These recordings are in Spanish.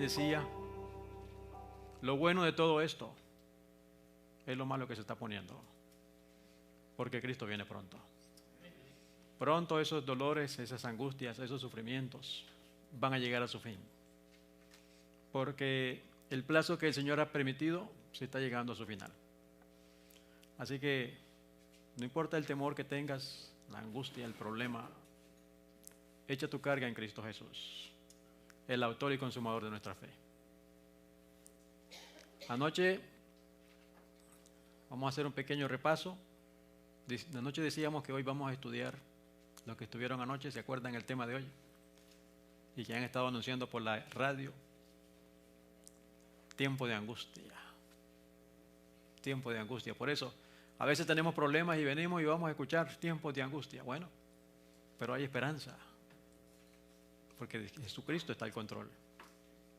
alguien decía, lo bueno de todo esto es lo malo que se está poniendo, porque Cristo viene pronto. Pronto esos dolores, esas angustias, esos sufrimientos van a llegar a su fin, porque el plazo que el Señor ha permitido se está llegando a su final. Así que no importa el temor que tengas, la angustia, el problema, echa tu carga en Cristo Jesús, el autor y consumador de nuestra fe. Anoche vamos a hacer un pequeño repaso. Anoche decíamos que hoy vamos a estudiar los que estuvieron anoche, ¿se acuerdan el tema de hoy? Y que han estado anunciando por la radio. Tiempo de angustia. Tiempo de angustia. Por eso, a veces tenemos problemas y venimos y vamos a escuchar tiempos de angustia. Bueno, pero hay esperanza, porque Jesucristo está al control.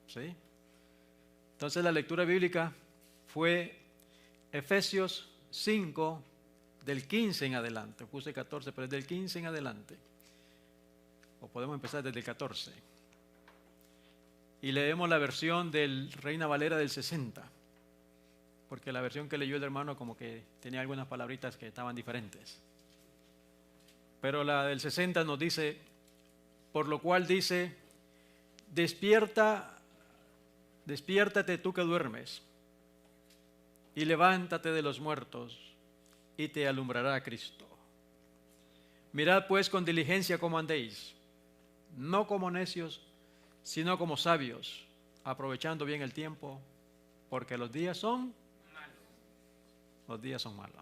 ¿Sí? Entonces la lectura bíblica fue Efesios 5, del 15 en adelante. Puse 14, pero es del 15 en adelante. O podemos empezar desde el 14. Y leemos la versión del Reina Valera del 60, porque la versión que leyó el hermano como que tenía algunas palabritas que estaban diferentes. Pero la del 60 nos dice, por lo cual dice, despiértate tú que duermes, y levántate de los muertos, y te alumbrará Cristo. Mirad pues con diligencia cómo andéis, no como necios, sino como sabios, aprovechando bien el tiempo, porque los días son malos. Los días son malos.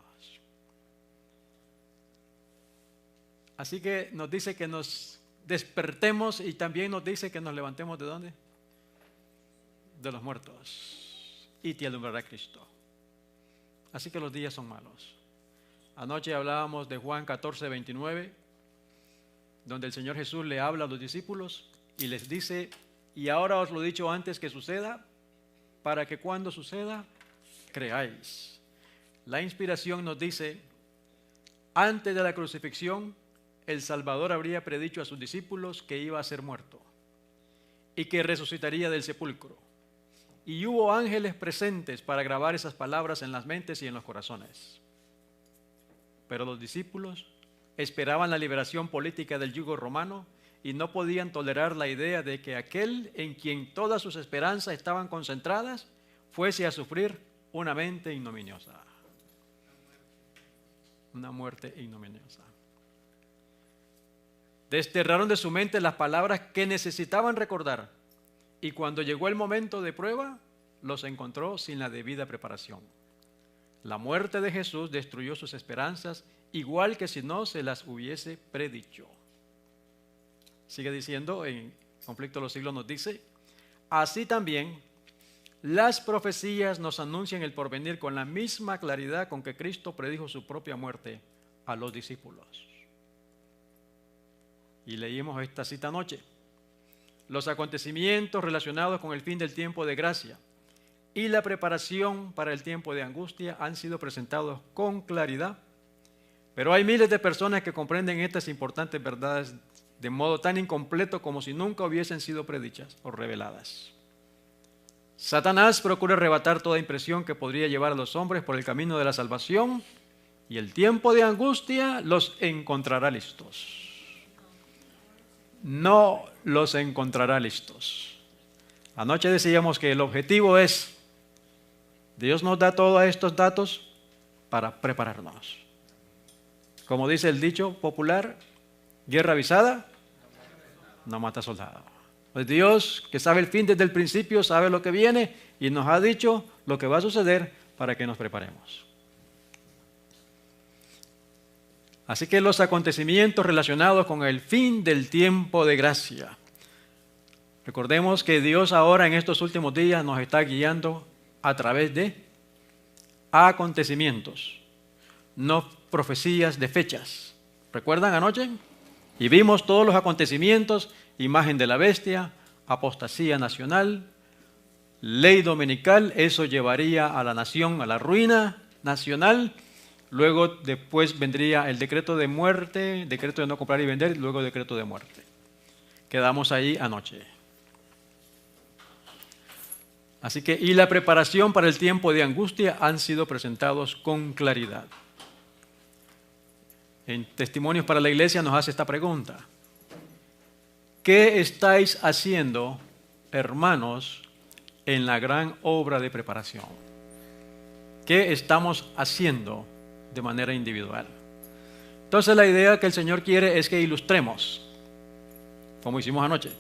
Así que nos dice que nos despertemos y también nos dice que nos levantemos ¿de dónde? De los muertos, y te alumbrará Cristo. Así que los días son malos. Anoche hablábamos de Juan 14, 29, donde el Señor Jesús le habla a los discípulos y les dice, y ahora os lo he dicho antes que suceda, para que cuando suceda, creáis. La inspiración nos dice, antes de la crucifixión, el Salvador habría predicho a sus discípulos que iba a ser muerto y que resucitaría del sepulcro. Y hubo ángeles presentes para grabar esas palabras en las mentes y en los corazones. Pero los discípulos esperaban la liberación política del yugo romano y no podían tolerar la idea de que aquel en quien todas sus esperanzas estaban concentradas fuese a sufrir una mente ignominiosa. Una muerte ignominiosa. Desterraron de su mente las palabras que necesitaban recordar y cuando llegó el momento de prueba, los encontró sin la debida preparación. La muerte de Jesús destruyó sus esperanzas, igual que si no se las hubiese predicho. Sigue diciendo, en Conflicto de los Siglos nos dice, así también las profecías nos anuncian el porvenir con la misma claridad con que Cristo predijo su propia muerte a los discípulos. Y leímos esta cita anoche. Los acontecimientos relacionados con el fin del tiempo de gracia y la preparación para el tiempo de angustia han sido presentados con claridad, pero hay miles de personas que comprenden estas importantes verdades de modo tan incompleto como si nunca hubiesen sido predichas o reveladas. Satanás procura arrebatar toda impresión que podría llevar a los hombres por el camino de la salvación y el tiempo de angustia los encontrará listos. No los encontrará listos. Anoche decíamos que el objetivo es, Dios nos da todos estos datos para prepararnos. Como dice el dicho popular, guerra avisada no mata soldado. Pues Dios, que sabe el fin desde el principio, sabe lo que viene y nos ha dicho lo que va a suceder para que nos preparemos. Así que los acontecimientos relacionados con el fin del tiempo de gracia. Recordemos que Dios ahora en estos últimos días nos está guiando a través de acontecimientos, no profecías de fechas. ¿Recuerdan anoche? Y vimos todos los acontecimientos, imagen de la bestia, apostasía nacional, ley dominical, eso llevaría a la nación a la ruina nacional. Luego después vendría el decreto de muerte, decreto de no comprar y vender, y luego decreto de muerte. Quedamos ahí anoche. Así que, y la preparación para el tiempo de angustia han sido presentados con claridad. En Testimonios para la Iglesia nos hace esta pregunta: ¿qué estáis haciendo, hermanos, en la gran obra de preparación? ¿Qué estamos haciendo de manera individual? Entonces la idea que el Señor quiere es que ilustremos, como hicimos anoche.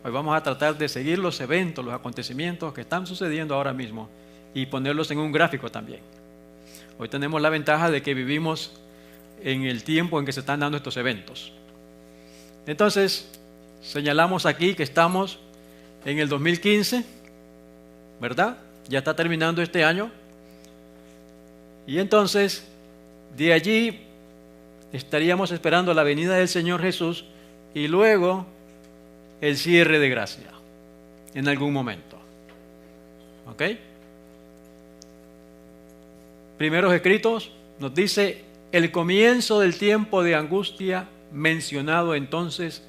Hoy vamos a tratar de seguir los eventos, los acontecimientos que están sucediendo ahora mismo y ponerlos en un gráfico también. Hoy tenemos la ventaja de que vivimos en el tiempo en que se están dando estos eventos. Entonces, señalamos aquí que estamos en el 2015, ¿verdad? Ya está terminando este año. Y entonces, de allí estaríamos esperando la venida del Señor Jesús y luego el cierre de gracia en algún momento. ¿Ok? Primeros Escritos nos dice: el comienzo del tiempo de angustia mencionado entonces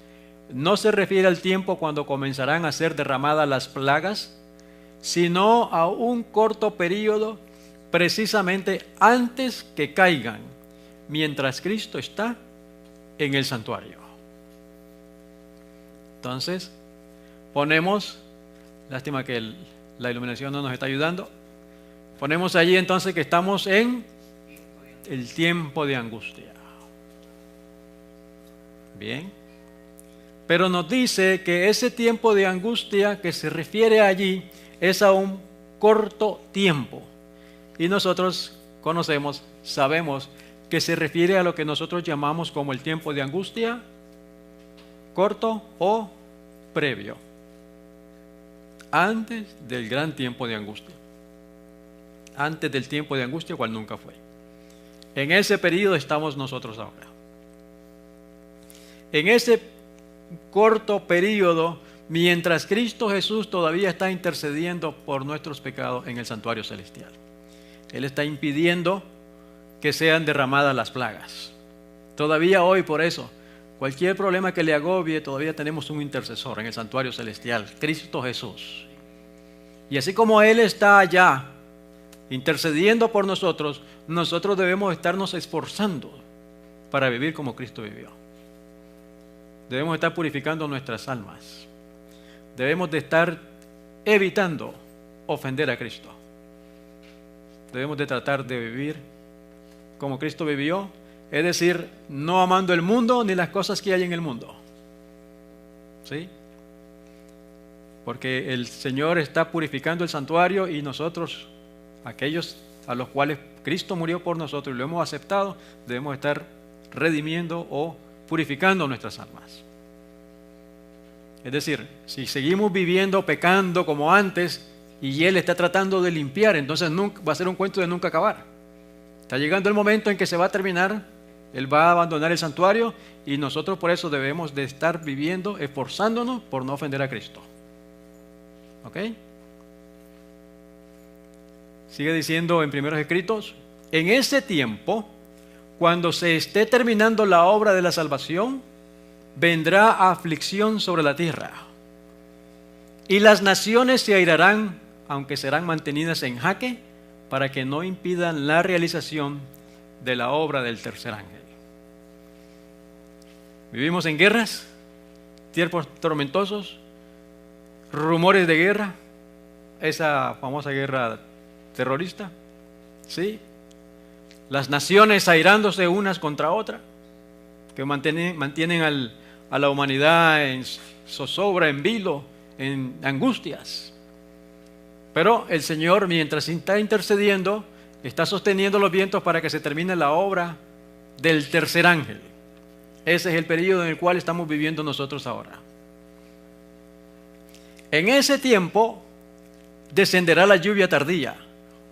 no se refiere al tiempo cuando comenzarán a ser derramadas las plagas, sino a un corto periodo precisamente antes que caigan, mientras Cristo está en el santuario. Entonces, ponemos, lástima que la iluminación no nos está ayudando, ponemos allí entonces que estamos en el tiempo de angustia. Bien. Pero nos dice que ese tiempo de angustia que se refiere allí es a un corto tiempo. Y nosotros conocemos, sabemos que se refiere a lo que nosotros llamamos como el tiempo de angustia corto o previo, antes del gran tiempo de angustia, antes del tiempo de angustia cual nunca fue. En ese periodo estamos nosotros ahora. En ese corto periodo, mientras Cristo Jesús todavía está intercediendo por nuestros pecados en el santuario celestial. Él está impidiendo que sean derramadas las plagas. Todavía hoy, por eso, cualquier problema que le agobie, todavía tenemos un intercesor en el santuario celestial, Cristo Jesús. Y así como Él está allá intercediendo por nosotros, nosotros debemos estarnos esforzando para vivir como Cristo vivió. Debemos estar purificando nuestras almas. Debemos de estar evitando ofender a Cristo. Debemos de tratar de vivir como Cristo vivió, es decir, no amando el mundo ni las cosas que hay en el mundo. ¿Sí? Porque el Señor está purificando el santuario y nosotros, aquellos a los cuales Cristo murió por nosotros y lo hemos aceptado, debemos estar redimiendo o purificando nuestras almas. Es decir, si seguimos viviendo, pecando como antes y Él está tratando de limpiar, entonces va a ser un cuento de nunca acabar. Está llegando el momento en que se va a terminar, Él va a abandonar el santuario y nosotros por eso debemos de estar viviendo, esforzándonos por no ofender a Cristo. ¿Ok? Sigue diciendo en Primeros Escritos: en ese tiempo, cuando se esté terminando la obra de la salvación, vendrá aflicción sobre la tierra, y las naciones se airarán, aunque serán mantenidas en jaque, para que no impidan la realización de la obra del tercer ángel. Vivimos en guerras, tiempos tormentosos, rumores de guerra, esa famosa guerra terrorista, ¿sí? Las naciones airándose unas contra otras, que mantienen a la humanidad en zozobra, en vilo, en angustias. Pero el Señor, mientras está intercediendo, está sosteniendo los vientos para que se termine la obra del tercer ángel. Ese es el periodo en el cual estamos viviendo nosotros ahora. En ese tiempo descenderá la lluvia tardía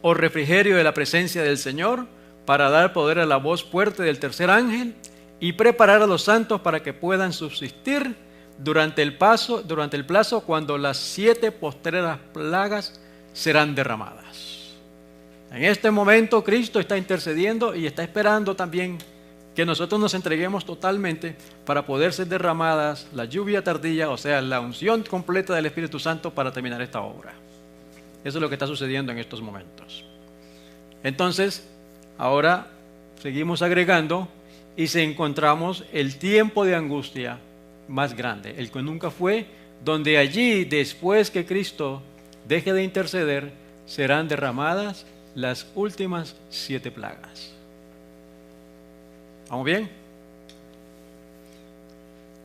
o refrigerio de la presencia del Señor, para dar poder a la voz fuerte del tercer ángel y preparar a los santos para que puedan subsistir durante el plazo cuando las 7 postreras plagas serán derramadas. En este momento Cristo está intercediendo y está esperando también que nosotros nos entreguemos totalmente para poder ser derramadas la lluvia tardía, o sea, la unción completa del Espíritu Santo para terminar esta obra. Eso es lo que está sucediendo en estos momentos. Entonces, ahora seguimos agregando y se encontramos el tiempo de angustia más grande, el que nunca fue, donde allí, después que Cristo deje de interceder, serán derramadas las últimas 7 plagas. ¿Vamos bien?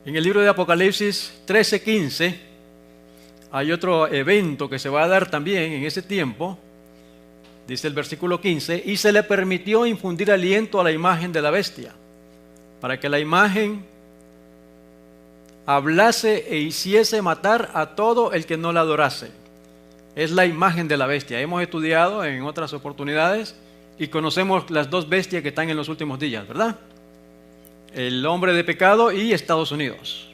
En el libro de Apocalipsis 13:15 hay otro evento que se va a dar también en ese tiempo. Dice el versículo 15, y se le permitió infundir aliento a la imagen de la bestia, para que la imagen hablase e hiciese matar a todo el que no la adorase. Es la imagen de la bestia. Hemos estudiado en otras oportunidades y conocemos las dos bestias que están en los últimos días, ¿verdad? El hombre de pecado y Estados Unidos.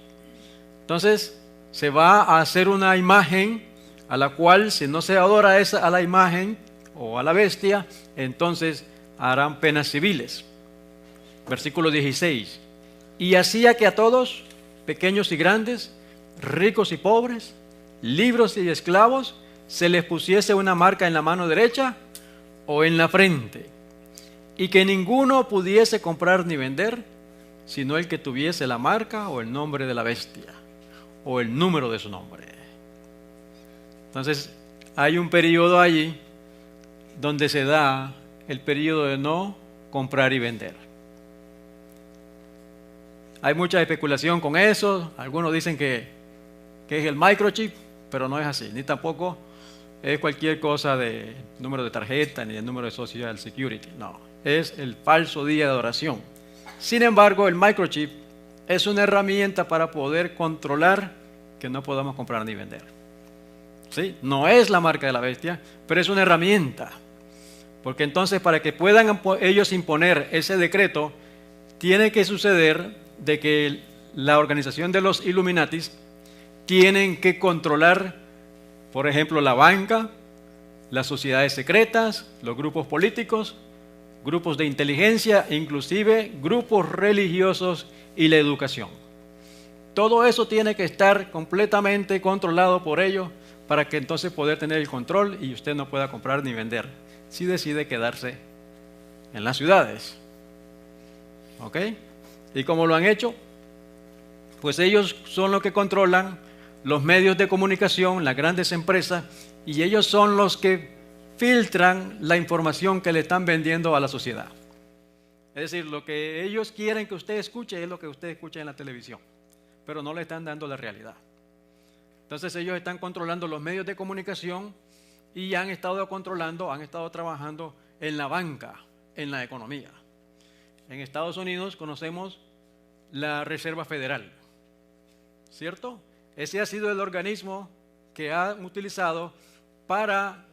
Entonces, se va a hacer una imagen a la cual, si no se adora a la imagen o a la bestia, entonces harán penas civiles. Versículo 16. Y hacía que a todos, pequeños y grandes, ricos y pobres, libres y esclavos, se les pusiese una marca en la mano derecha o en la frente, y que ninguno pudiese comprar ni vender, sino el que tuviese la marca o el nombre de la bestia, o el número de su nombre. Entonces, hay un periodo allí donde se da el periodo de no comprar y vender. Hay mucha especulación con eso. Algunos dicen que es el microchip, pero no es así, ni tampoco es cualquier cosa de número de tarjeta ni el número de Social Security. No, es el falso día de adoración. Sin embargo, el microchip es una herramienta para poder controlar que no podamos comprar ni vender. ¿Sí? No es la marca de la bestia, pero es una herramienta. Porque entonces, para que puedan ellos imponer ese decreto, tiene que suceder de que la organización de los Illuminatis tienen que controlar, por ejemplo, la banca, las sociedades secretas, los grupos políticos, grupos de inteligencia, inclusive grupos religiosos y la educación. Todo eso tiene que estar completamente controlado por ellos para que entonces poder tener el control y usted no pueda comprar ni vender si decide quedarse en las ciudades. ¿Ok? ¿Y cómo lo han hecho? Pues ellos son los que controlan los medios de comunicación, las grandes empresas, y ellos son los que filtran la información que le están vendiendo a la sociedad. Es decir, lo que ellos quieren que usted escuche es lo que usted escucha en la televisión, pero no le están dando la realidad. Entonces ellos están controlando los medios de comunicación y han estado trabajando en la banca, en la economía. En Estados Unidos conocemos la Reserva Federal, ¿cierto? Ese ha sido el organismo que han utilizado para,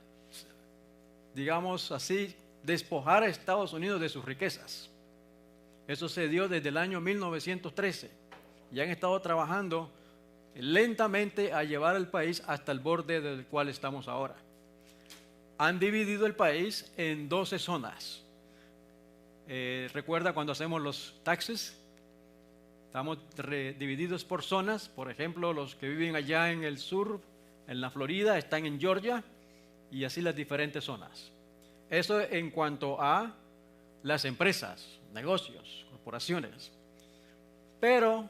digamos así, despojar a Estados Unidos de sus riquezas. Eso se dio desde el año 1913 y han estado trabajando lentamente a llevar al país hasta el borde del cual estamos ahora. Han dividido el país en 12 zonas. Recuerda cuando hacemos los taxes, estamos divididos por zonas. Por ejemplo, los que viven allá en el sur, en la Florida, están en Georgia, y así las diferentes zonas. Eso en cuanto a las empresas, negocios, corporaciones. Pero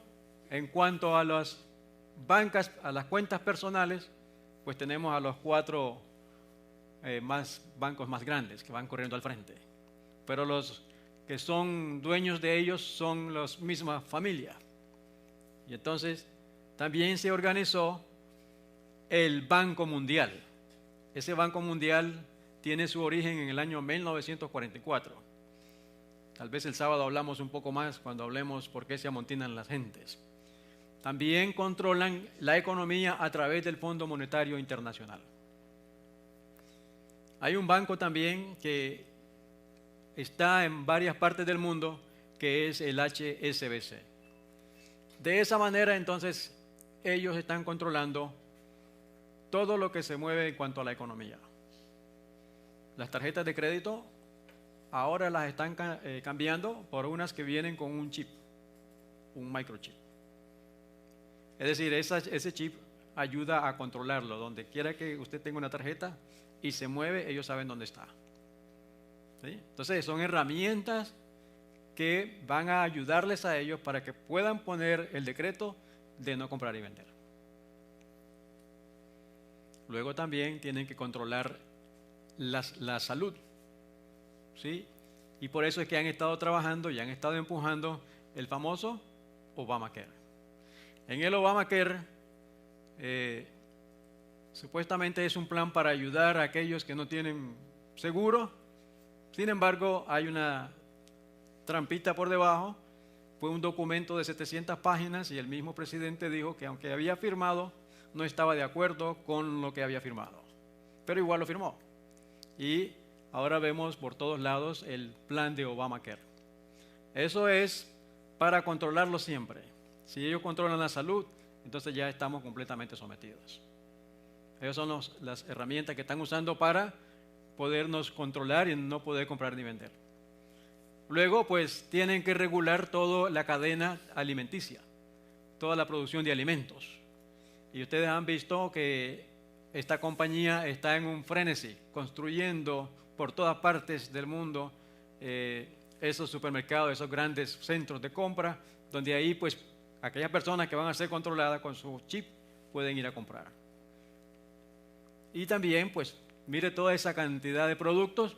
en cuanto a las bancas, a las cuentas personales, pues tenemos a los 4 bancos más grandes que van corriendo al frente. Pero los que son dueños de ellos son las mismas familias. Y entonces también se organizó el Banco Mundial. Ese Banco Mundial tiene su origen en el año 1944. Tal vez el sábado hablamos un poco más cuando hablemos por qué se amontinan las gentes. También controlan la economía a través del Fondo Monetario Internacional. Hay un banco también que está en varias partes del mundo, que es el HSBC. De esa manera, entonces, ellos están controlando todo lo que se mueve en cuanto a la economía. Las tarjetas de crédito ahora las están cambiando por unas que vienen con un chip, un microchip. Es decir, ese chip ayuda a controlarlo. Donde quiera que usted tenga una tarjeta, y se mueve, ellos saben dónde está. ¿Sí? Entonces son herramientas que van a ayudarles a ellos para que puedan poner el decreto de no comprar y vender. Luego también tienen que controlar la salud, ¿sí? Y por eso es que han estado trabajando y han estado empujando el famoso Obamacare. En el Obamacare, supuestamente es un plan para ayudar a aquellos que no tienen seguro. Sin embargo, hay una trampita por debajo. Fue un documento de 700 páginas y el mismo presidente dijo que aunque había firmado, no estaba de acuerdo con lo que había firmado. Pero igual lo firmó. Y ahora vemos por todos lados el plan de Obamacare. Eso es para controlarlo siempre. Si ellos controlan la salud, entonces ya estamos completamente sometidos. Esas son las herramientas que están usando para podernos controlar y no poder comprar ni vender. Luego, pues, tienen que regular toda la cadena alimenticia, toda la producción de alimentos. Y ustedes han visto que esta compañía está en un frenesí, construyendo por todas partes del mundo esos supermercados, esos grandes centros de compra, donde ahí, pues, aquellas personas que van a ser controladas con su chip pueden ir a comprar. Y también, pues, mire toda esa cantidad de productos,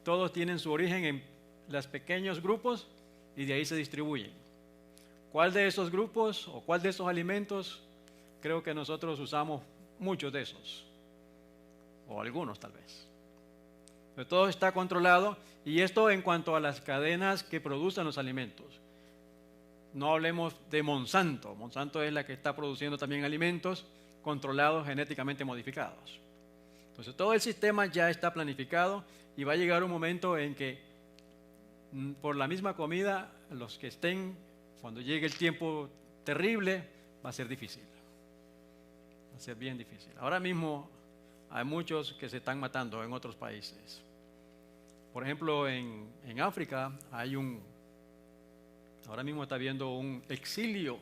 todos tienen su origen en los pequeños grupos y de ahí se distribuyen. ¿Cuál de esos grupos o cuál de esos alimentos? Creo que nosotros usamos muchos de esos, o algunos tal vez. Pero todo está controlado, y esto en cuanto a las cadenas que producen los alimentos. No hablemos de Monsanto. Monsanto es la que está produciendo también alimentos controlados, genéticamente modificados. Entonces todo el sistema ya está planificado y va a llegar un momento en que por la misma comida, los que estén, cuando llegue el tiempo terrible, va a ser difícil. Va a ser bien difícil. Ahora mismo hay muchos que se están matando en otros países. Por ejemplo, en África ahora mismo está habiendo un exilio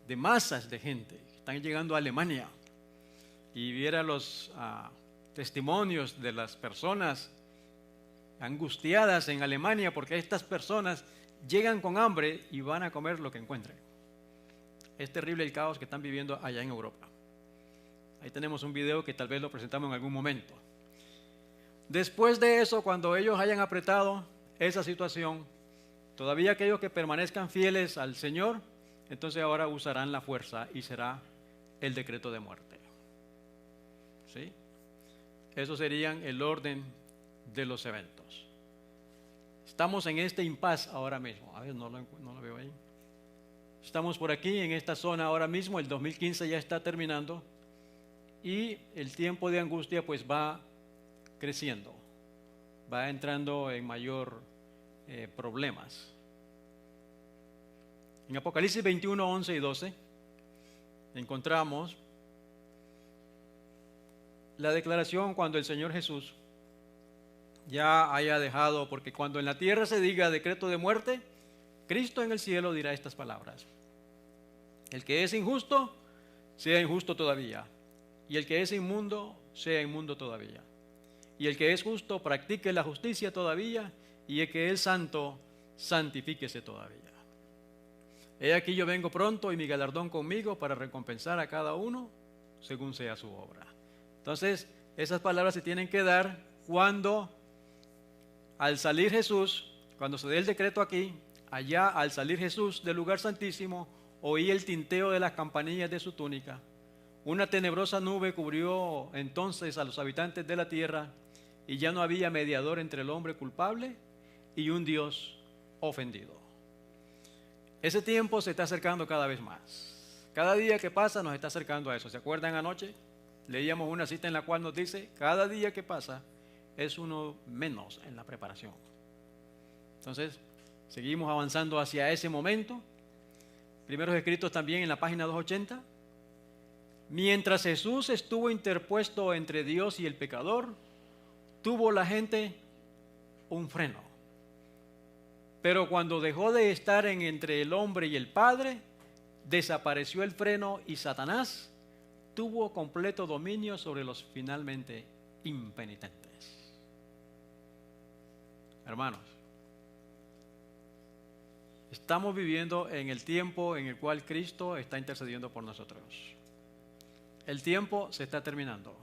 de masas de gente que están llegando a Alemania. Y viera los testimonios de las personas angustiadas en Alemania porque estas personas llegan con hambre y van a comer lo que encuentren. Es terrible el caos que están viviendo allá en Europa. Ahí tenemos un video que tal vez lo presentamos en algún momento. Después de eso, cuando ellos hayan apretado esa situación, todavía aquellos que permanezcan fieles al Señor, entonces ahora usarán la fuerza y será el decreto de muerte. ¿Sí? Eso serían el orden de los eventos. Estamos en este impasse ahora mismo. A ver, no lo veo ahí. Estamos por aquí en esta zona ahora mismo. El 2015 ya está terminando y el tiempo de angustia pues va creciendo, va entrando en mayor problemas. En Apocalipsis 21, 11 y 12 encontramos la declaración cuando el Señor Jesús ya haya dejado, porque cuando en la tierra se diga decreto de muerte, Cristo en el cielo dirá estas palabras: el que es injusto, sea injusto todavía, y el que es inmundo, sea inmundo todavía, y el que es justo, practique la justicia todavía, y el que es santo, santifíquese todavía. He aquí yo vengo pronto y mi galardón conmigo para recompensar a cada uno según sea su obra. Entonces, esas palabras se tienen que dar cuando, al salir Jesús, cuando se dé el decreto aquí, allá al salir Jesús del lugar santísimo, oí el tinteo de las campanillas de su túnica. Una tenebrosa nube cubrió entonces a los habitantes de la tierra y ya no había mediador entre el hombre culpable y un Dios ofendido. Ese tiempo se está acercando cada vez más. Cada día que pasa nos está acercando a eso. ¿Se acuerdan anoche? Leíamos una cita en la cual nos dice: cada día que pasa es uno menos en la preparación. Entonces, seguimos avanzando hacia ese momento. Primeros escritos también en la página 280. Mientras Jesús estuvo interpuesto entre Dios y el pecador, tuvo la gente un freno. Pero cuando dejó de estar entre el hombre y el Padre, desapareció el freno y Satanás tuvo completo dominio sobre los finalmente impenitentes. Hermanos, estamos viviendo en el tiempo en el cual Cristo está intercediendo por nosotros. El tiempo se está terminando.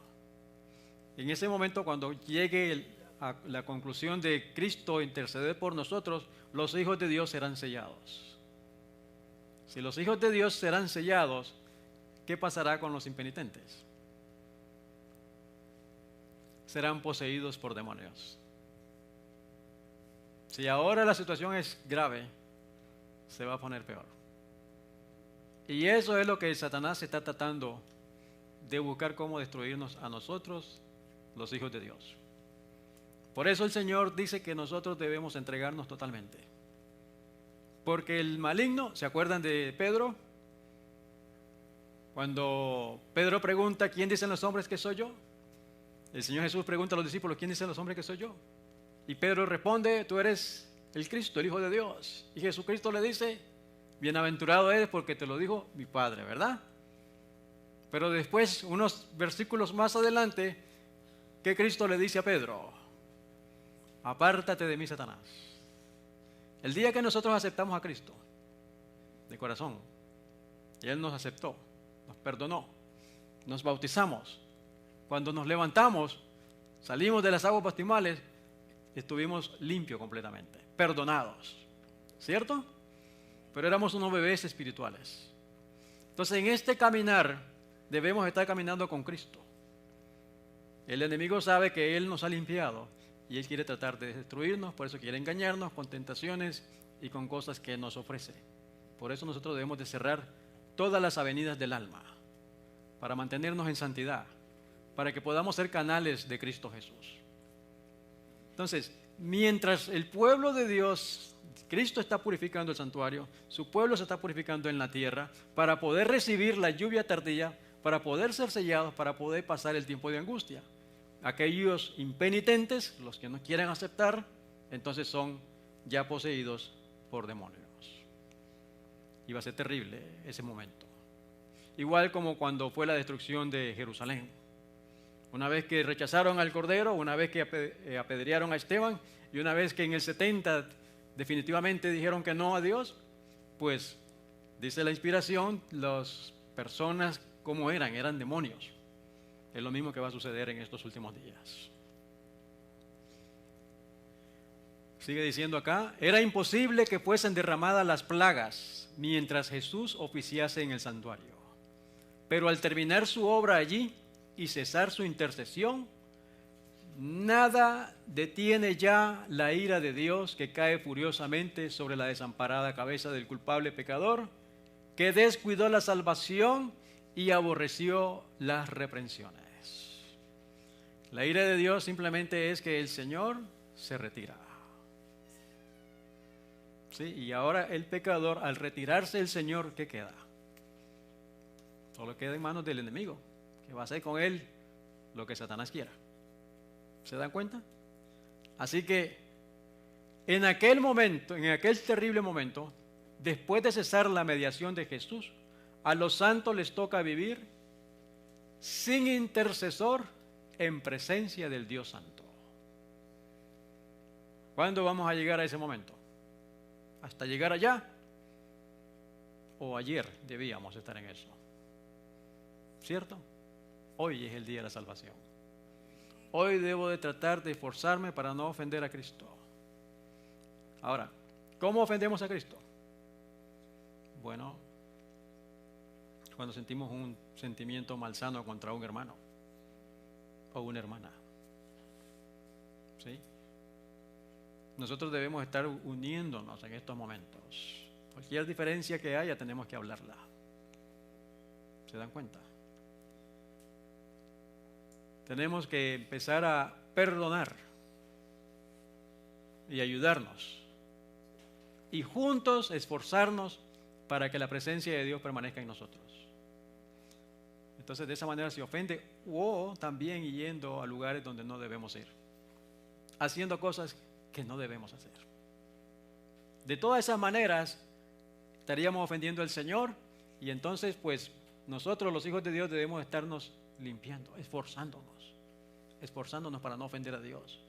En ese momento, cuando llegue a la conclusión de Cristo interceder por nosotros, los hijos de Dios serán sellados. Si los hijos de Dios serán sellados, ¿qué pasará con los impenitentes? Serán poseídos por demonios. Si ahora la situación es grave, se va a poner peor. Y eso es lo que Satanás está tratando de buscar, cómo destruirnos a nosotros, los hijos de Dios. Por eso el Señor dice que nosotros debemos entregarnos totalmente. Porque el maligno, ¿se acuerdan de Pedro? Cuando Pedro pregunta, ¿quién dicen los hombres que soy yo? El Señor Jesús pregunta a los discípulos, ¿quién dicen los hombres que soy yo? Y Pedro responde, tú eres el Cristo, el Hijo de Dios. Y Jesucristo le dice, bienaventurado eres porque te lo dijo mi Padre, ¿verdad? Pero después, unos versículos más adelante, ¿qué Cristo le dice a Pedro? Apártate de mí, Satanás. El día que nosotros aceptamos a Cristo de corazón, y Él nos aceptó, nos perdonó, nos bautizamos, cuando nos levantamos, salimos de las aguas bautismales, estuvimos limpios completamente, perdonados, ¿cierto? Pero éramos unos bebés espirituales. Entonces, en este caminar debemos estar caminando con Cristo. El enemigo sabe que Él nos ha limpiado y Él quiere tratar de destruirnos, por eso quiere engañarnos con tentaciones y con cosas que nos ofrece. Por eso nosotros debemos de cerrar todas las avenidas del alma para mantenernos en santidad, para que podamos ser canales de Cristo Jesús. Entonces, mientras el pueblo de Dios, Cristo está purificando el santuario, su pueblo se está purificando en la tierra para poder recibir la lluvia tardía, para poder ser sellados, para poder pasar el tiempo de angustia. Aquellos impenitentes, los que no quieren aceptar, entonces son ya poseídos por demonios. Y va a ser terrible ese momento. Igual como cuando fue la destrucción de Jerusalén. Una vez que rechazaron al Cordero, una vez que apedrearon a Esteban, y una vez que en el 70 definitivamente dijeron que no a Dios, pues dice la inspiración, las personas como eran demonios. Es lo mismo que va a suceder en estos últimos días. Sigue diciendo acá, era imposible que fuesen derramadas las plagas mientras Jesús oficiase en el santuario. Pero al terminar su obra allí y cesar su intercesión, nada detiene ya la ira de Dios que cae furiosamente sobre la desamparada cabeza del culpable pecador que descuidó la salvación y aborreció las reprensiones. La ira de Dios simplemente es que el Señor se retira. ¿Sí? Y ahora el pecador, al retirarse el Señor, ¿qué queda? Solo queda en manos del enemigo, que va a hacer con él lo que Satanás quiera. ¿Se dan cuenta? Así que en aquel momento, en aquel terrible momento, después de cesar la mediación de Jesús, a los santos les toca vivir sin intercesor en presencia del Dios Santo. ¿Cuándo vamos a llegar a ese momento? ¿Hasta llegar allá? ¿O ayer debíamos estar en eso? ¿Cierto? Hoy es el día de la salvación. Hoy debo de tratar de esforzarme para no ofender a Cristo. Ahora, ¿cómo ofendemos a Cristo? Bueno, cuando sentimos un sentimiento malsano contra un hermano o una hermana. ¿Sí? Nosotros debemos estar uniéndonos en estos momentos. Cualquier diferencia que haya tenemos que hablarla. ¿Se dan cuenta? Tenemos que empezar a perdonar y ayudarnos y juntos esforzarnos para que la presencia de Dios permanezca en nosotros. Entonces de esa manera se ofende, o también yendo a lugares donde no debemos ir, haciendo cosas que no debemos hacer. De todas esas maneras estaríamos ofendiendo al Señor, y entonces pues nosotros los hijos de Dios debemos estarnos limpiando, esforzándonos esforzándonos para no ofender a Dios.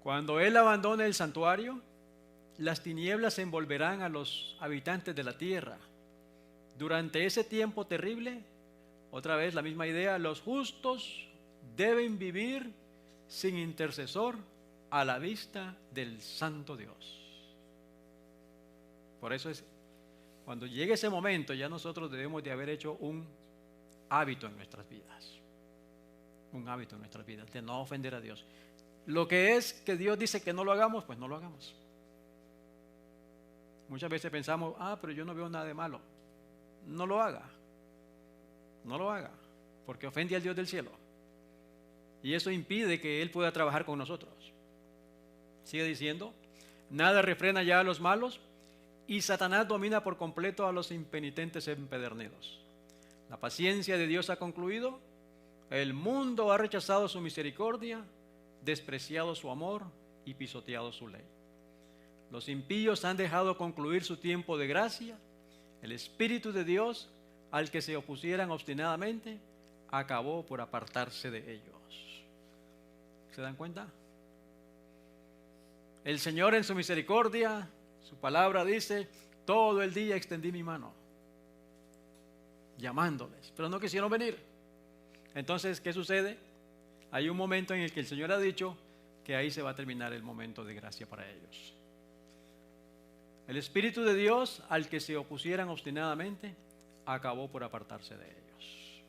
Cuando Él abandone el santuario, las tinieblas envolverán a los habitantes de la tierra. Durante ese tiempo terrible, otra vez la misma idea, los justos deben vivir sin intercesor a la vista del santo Dios. Por eso cuando llegue ese momento, ya nosotros debemos de haber hecho un hábito en nuestras vidas. Un hábito en nuestras vidas, de no ofender a Dios. Lo que es que Dios dice que no lo hagamos, pues no lo hagamos. Muchas veces pensamos, pero yo no veo nada de malo. No lo haga. No lo haga, porque ofende al Dios del cielo. Y eso impide que Él pueda trabajar con nosotros. Sigue diciendo, nada refrena ya a los malos, y Satanás domina por completo a los impenitentes empedernidos. La paciencia de Dios ha concluido, el mundo ha rechazado su misericordia, despreciado su amor y pisoteado su ley. Los impíos han dejado concluir su tiempo de gracia. El Espíritu de Dios, al que se opusieran obstinadamente, acabó por apartarse de ellos. ¿Se dan cuenta? El Señor en su misericordia, su palabra dice, todo el día extendí mi mano, llamándoles, pero no quisieron venir. Entonces, ¿qué sucede? Hay un momento en el que el Señor ha dicho que ahí se va a terminar el momento de gracia para ellos. El Espíritu de Dios, al que se opusieran obstinadamente, acabó por apartarse de ellos.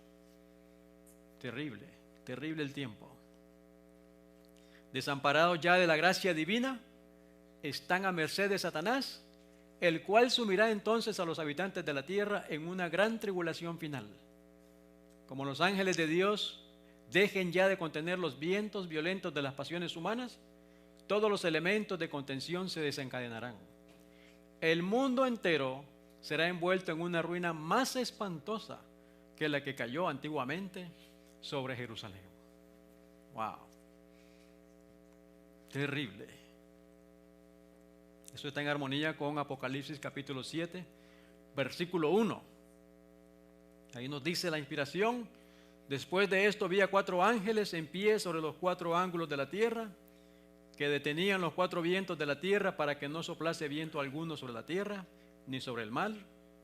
Terrible, terrible el tiempo. Desamparados ya de la gracia divina, están a merced de Satanás, el cual sumirá entonces a los habitantes de la tierra en una gran tribulación final. Como los ángeles de Dios dejen ya de contener los vientos violentos de las pasiones humanas, todos los elementos de contención se desencadenarán. El mundo entero será envuelto en una ruina más espantosa que la que cayó antiguamente sobre Jerusalén. Wow. Terrible. Eso está en armonía con Apocalipsis capítulo 7, versículo 1. Ahí nos dice la inspiración: después de esto vi a 4 ángeles en pie sobre los 4 ángulos de la tierra, que detenían los 4 vientos de la tierra para que no soplase viento alguno sobre la tierra, ni sobre el mar,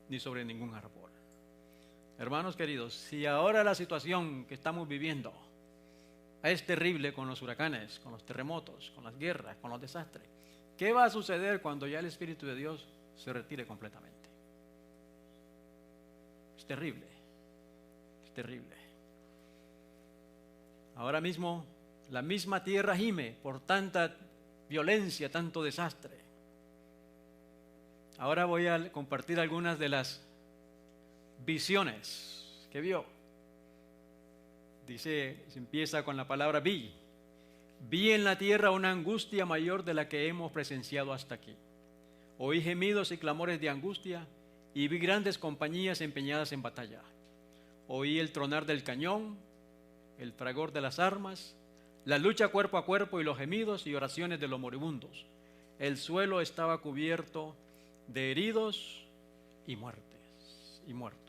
ni sobre ningún árbol. Hermanos queridos, si ahora la situación que estamos viviendo es terrible con los huracanes, con los terremotos, con las guerras, con los desastres, ¿qué va a suceder cuando ya el Espíritu de Dios se retire completamente? Es terrible, es terrible. Ahora mismo la misma tierra gime por tanta violencia, tanto desastre. Ahora voy a compartir algunas de las visiones que vio. Dice, se empieza con la palabra vi. Vi en la tierra una angustia mayor de la que hemos presenciado hasta aquí. Oí gemidos y clamores de angustia y vi grandes compañías empeñadas en batalla. Oí el tronar del cañón, el fragor de las armas, la lucha cuerpo a cuerpo y los gemidos y oraciones de los moribundos. El suelo estaba cubierto de heridos y muertes y muertos.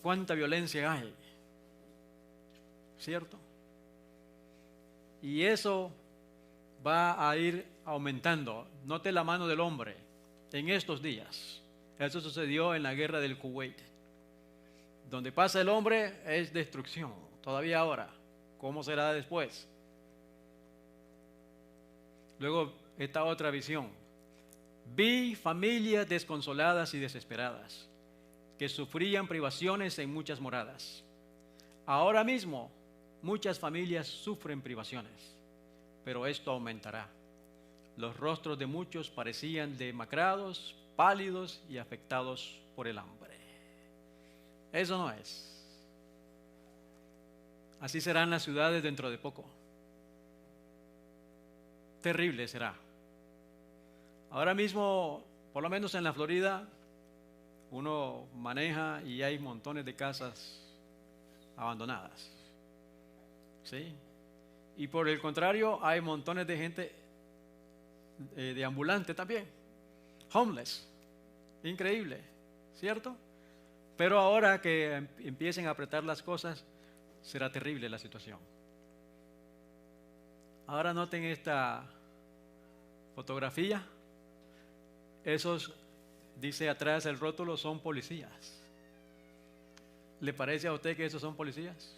¿Cuánta violencia hay? ¿Cierto? Y eso va a ir aumentando. Note la mano del hombre en estos días. Eso sucedió en la guerra del Kuwait. Donde pasa el hombre es destrucción. Todavía ahora. ¿Cómo será después? Luego, esta otra visión. Vi familias desconsoladas y desesperadas, que sufrían privaciones en muchas moradas. Ahora mismo, muchas familias sufren privaciones, pero esto aumentará. Los rostros de muchos parecían demacrados, pálidos y afectados por el hambre. Eso no es. Así serán las ciudades dentro de poco. Terrible será. Ahora mismo, por lo menos en la Florida, uno maneja y hay montones de casas abandonadas. ¿Sí? Y por el contrario, hay montones de gente de ambulante también. Homeless. Increíble, ¿cierto? Pero ahora que empiecen a apretar las cosas, será terrible la situación. Ahora noten esta fotografía. Esos, dice atrás el rótulo, son policías. ¿Le parece a usted que esos son policías?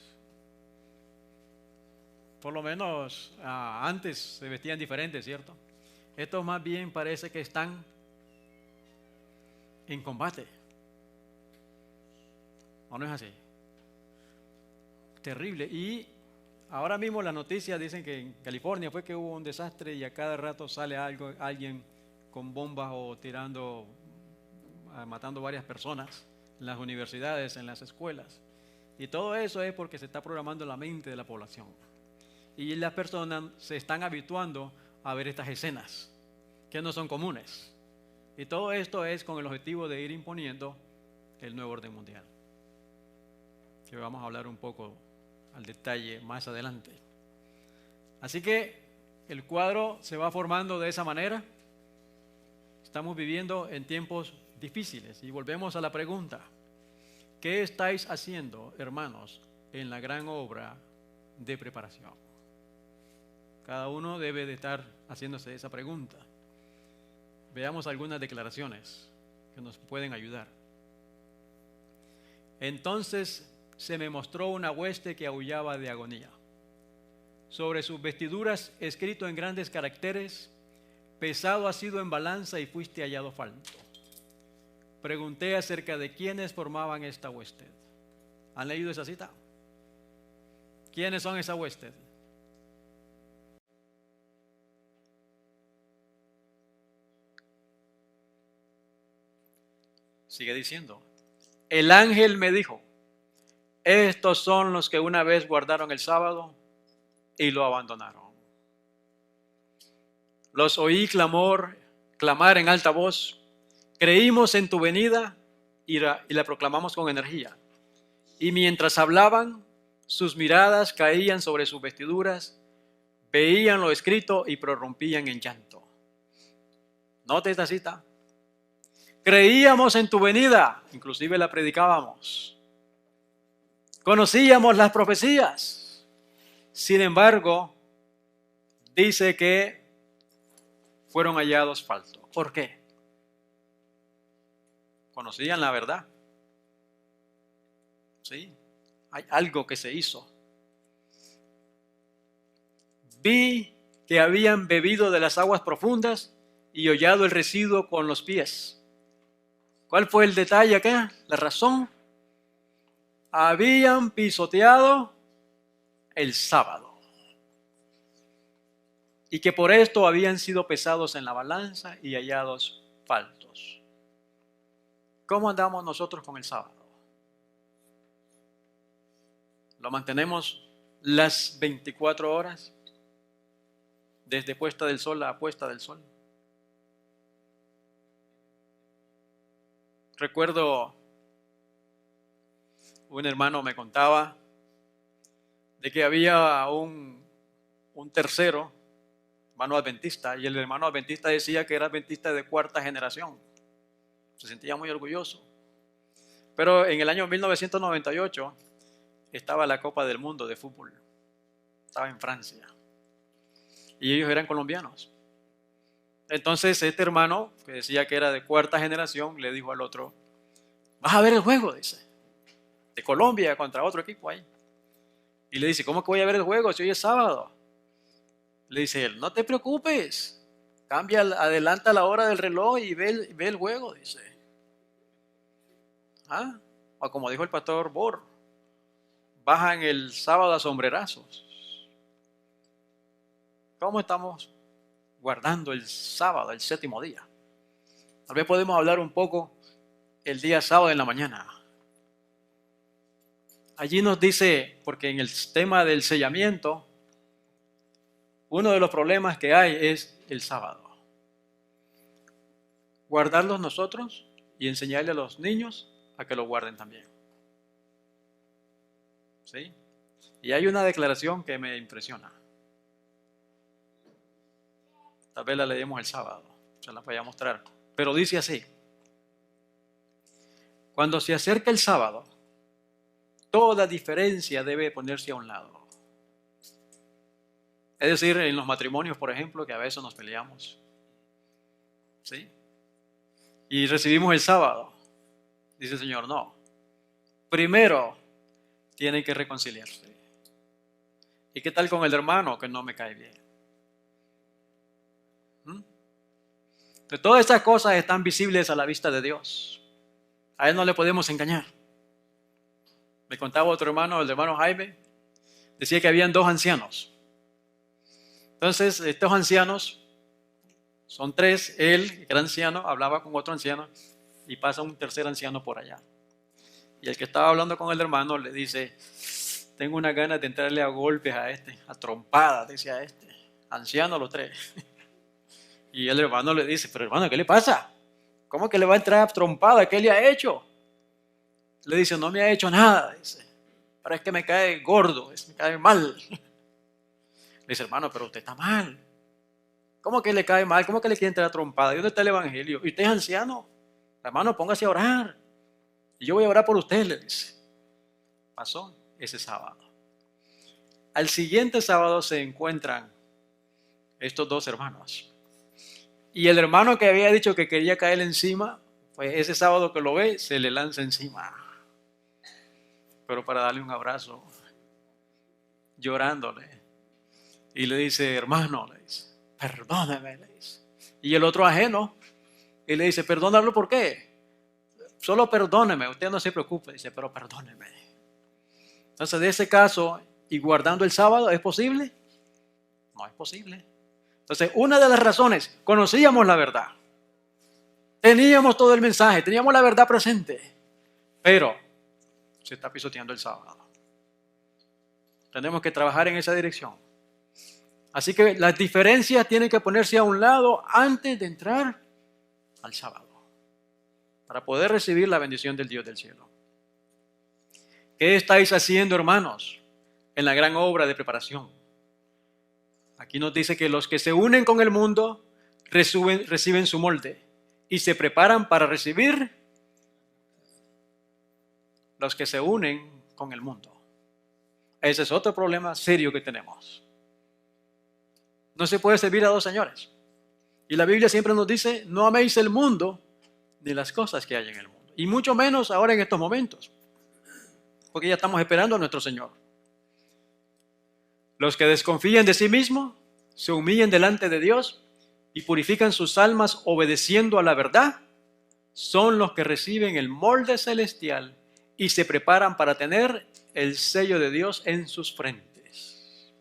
Por lo menos antes se vestían diferentes, ¿cierto? Estos más bien parece que están en combate. ¿O no es así? Terrible. Y ahora mismo las noticias dicen que en California fue que hubo un desastre y a cada rato sale alguien con bombas o matando varias personas en las universidades, en las escuelas. Y todo eso es porque se está programando la mente de la población. Y las personas se están habituando a ver estas escenas, que no son comunes. Y todo esto es con el objetivo de ir imponiendo el nuevo orden mundial, que vamos a hablar un poco al detalle más adelante. Así que el cuadro se va formando de esa manera. Estamos viviendo en tiempos difíciles y volvemos a la pregunta: ¿qué estáis haciendo, hermanos, en la gran obra de preparación? Cada uno debe de estar haciéndose esa pregunta. Veamos algunas declaraciones que nos pueden ayudar. Entonces se me mostró una hueste que aullaba de agonía. Sobre sus vestiduras, escrito en grandes caracteres: pesado has sido en balanza y fuiste hallado falto. Pregunté acerca de quiénes formaban esta hueste. ¿Han leído esa cita? ¿Quiénes son esa hueste? Sigue diciendo: el ángel me dijo, estos son los que una vez guardaron el sábado y lo abandonaron. Los oí clamar en alta voz: creímos en tu venida y la proclamamos con energía. Y mientras hablaban, sus miradas caían sobre sus vestiduras, veían lo escrito y prorrumpían en llanto. Note esta cita. Creíamos en tu venida, inclusive la predicábamos. Conocíamos las profecías. Sin embargo, dice que fueron hallados faltos. ¿Por qué? Conocían la verdad. Sí, hay algo que se hizo. Vi que habían bebido de las aguas profundas y hollado el residuo con los pies. ¿Cuál fue el detalle acá? La razón. Habían pisoteado el sábado. Y que por esto habían sido pesados en la balanza y hallados faltos. ¿Cómo andamos nosotros con el sábado? ¿Lo mantenemos las 24 horas? Desde puesta del sol a puesta del sol. Recuerdo un hermano me contaba de que había un tercero, hermano adventista, y el hermano adventista decía que era adventista de cuarta generación. Se sentía muy orgulloso. Pero en el año 1998 estaba la Copa del Mundo de fútbol. Estaba en Francia. Y ellos eran colombianos. Entonces este hermano, que decía que era de cuarta generación, le dijo al otro: vas a ver el juego, dice, de Colombia contra otro equipo ahí. Y le dice: ¿cómo que voy a ver el juego si hoy es sábado? Le dice él: no te preocupes, adelanta la hora del reloj y ve el juego, dice. O como dijo el pastor Bor, bajan el sábado a sombrerazos. ¿Cómo estamos guardando el sábado, el séptimo día? Tal vez podemos hablar un poco el día sábado en la mañana. Allí nos dice, porque en el tema del sellamiento, uno de los problemas que hay es el sábado. Guardarlos nosotros y enseñarle a los niños a que lo guarden también. ¿Sí? Y hay una declaración que me impresiona. Tal vez la leemos el sábado, se la voy a mostrar. Pero dice así: Cuando se acerca el sábado, toda diferencia debe ponerse a un lado. Es decir, en los matrimonios, por ejemplo, que a veces nos peleamos, ¿sí? Y recibimos el sábado. Dice el Señor, no. Primero tienen que reconciliarse. ¿Y qué tal con el hermano que no me cae bien? Entonces, todas estas cosas están visibles a la vista de Dios. A Él no le podemos engañar. Me contaba otro hermano, el hermano Jaime, decía que habían 2 ancianos. Entonces, estos ancianos, son 3, él, que era anciano, hablaba con otro anciano y pasa un tercer anciano por allá. Y el que estaba hablando con el hermano le dice, tengo unas ganas de entrarle a golpes a este, a trompadas, decía este, anciano los 3. Y el hermano le dice, pero hermano, ¿qué le pasa? ¿Cómo que le va a entrar a trompada? ¿Qué le ha hecho? Le dice, no me ha hecho nada, dice, pero es que me cae gordo, me cae mal. Le dice, hermano, pero usted está mal. ¿Cómo que le cae mal? ¿Cómo que le quiere entrar a trompada? ¿Y dónde está el evangelio? ¿Y usted es anciano? Hermano, póngase a orar. Y yo voy a orar por usted, le dice. Pasó ese sábado. Al siguiente sábado se encuentran estos 2 hermanos. Y el hermano que había dicho que quería caer encima, pues ese sábado que lo ve, se le lanza encima. Pero para darle un abrazo, llorándole. Y le dice, hermano, le dice, perdóneme, le dice. Y el otro ajeno, y le dice, perdónalo, ¿por qué? Solo perdóneme, usted no se preocupe, dice, pero perdóneme. Entonces, de ese caso, y guardando el sábado, ¿es posible? No es posible. Entonces, una de las razones, conocíamos la verdad. Teníamos todo el mensaje, teníamos la verdad presente, pero se está pisoteando el sábado. Tenemos que trabajar en esa dirección. Así que las diferencias tienen que ponerse a un lado antes de entrar al sábado, para poder recibir la bendición del Dios del cielo. ¿Qué estáis haciendo, hermanos, en la gran obra de preparación? Aquí nos dice que los que se unen con el mundo reciben su molde y se preparan para recibir los que se unen con el mundo. Ese es otro problema serio que tenemos. No se puede servir a 2 señores. Y la Biblia siempre nos dice, no améis el mundo ni las cosas que hay en el mundo. Y mucho menos ahora en estos momentos, porque ya estamos esperando a nuestro Señor. Los que desconfían de sí mismos, se humillan delante de Dios y purifican sus almas obedeciendo a la verdad, son los que reciben el molde celestial y se preparan para tener el sello de Dios en sus frentes.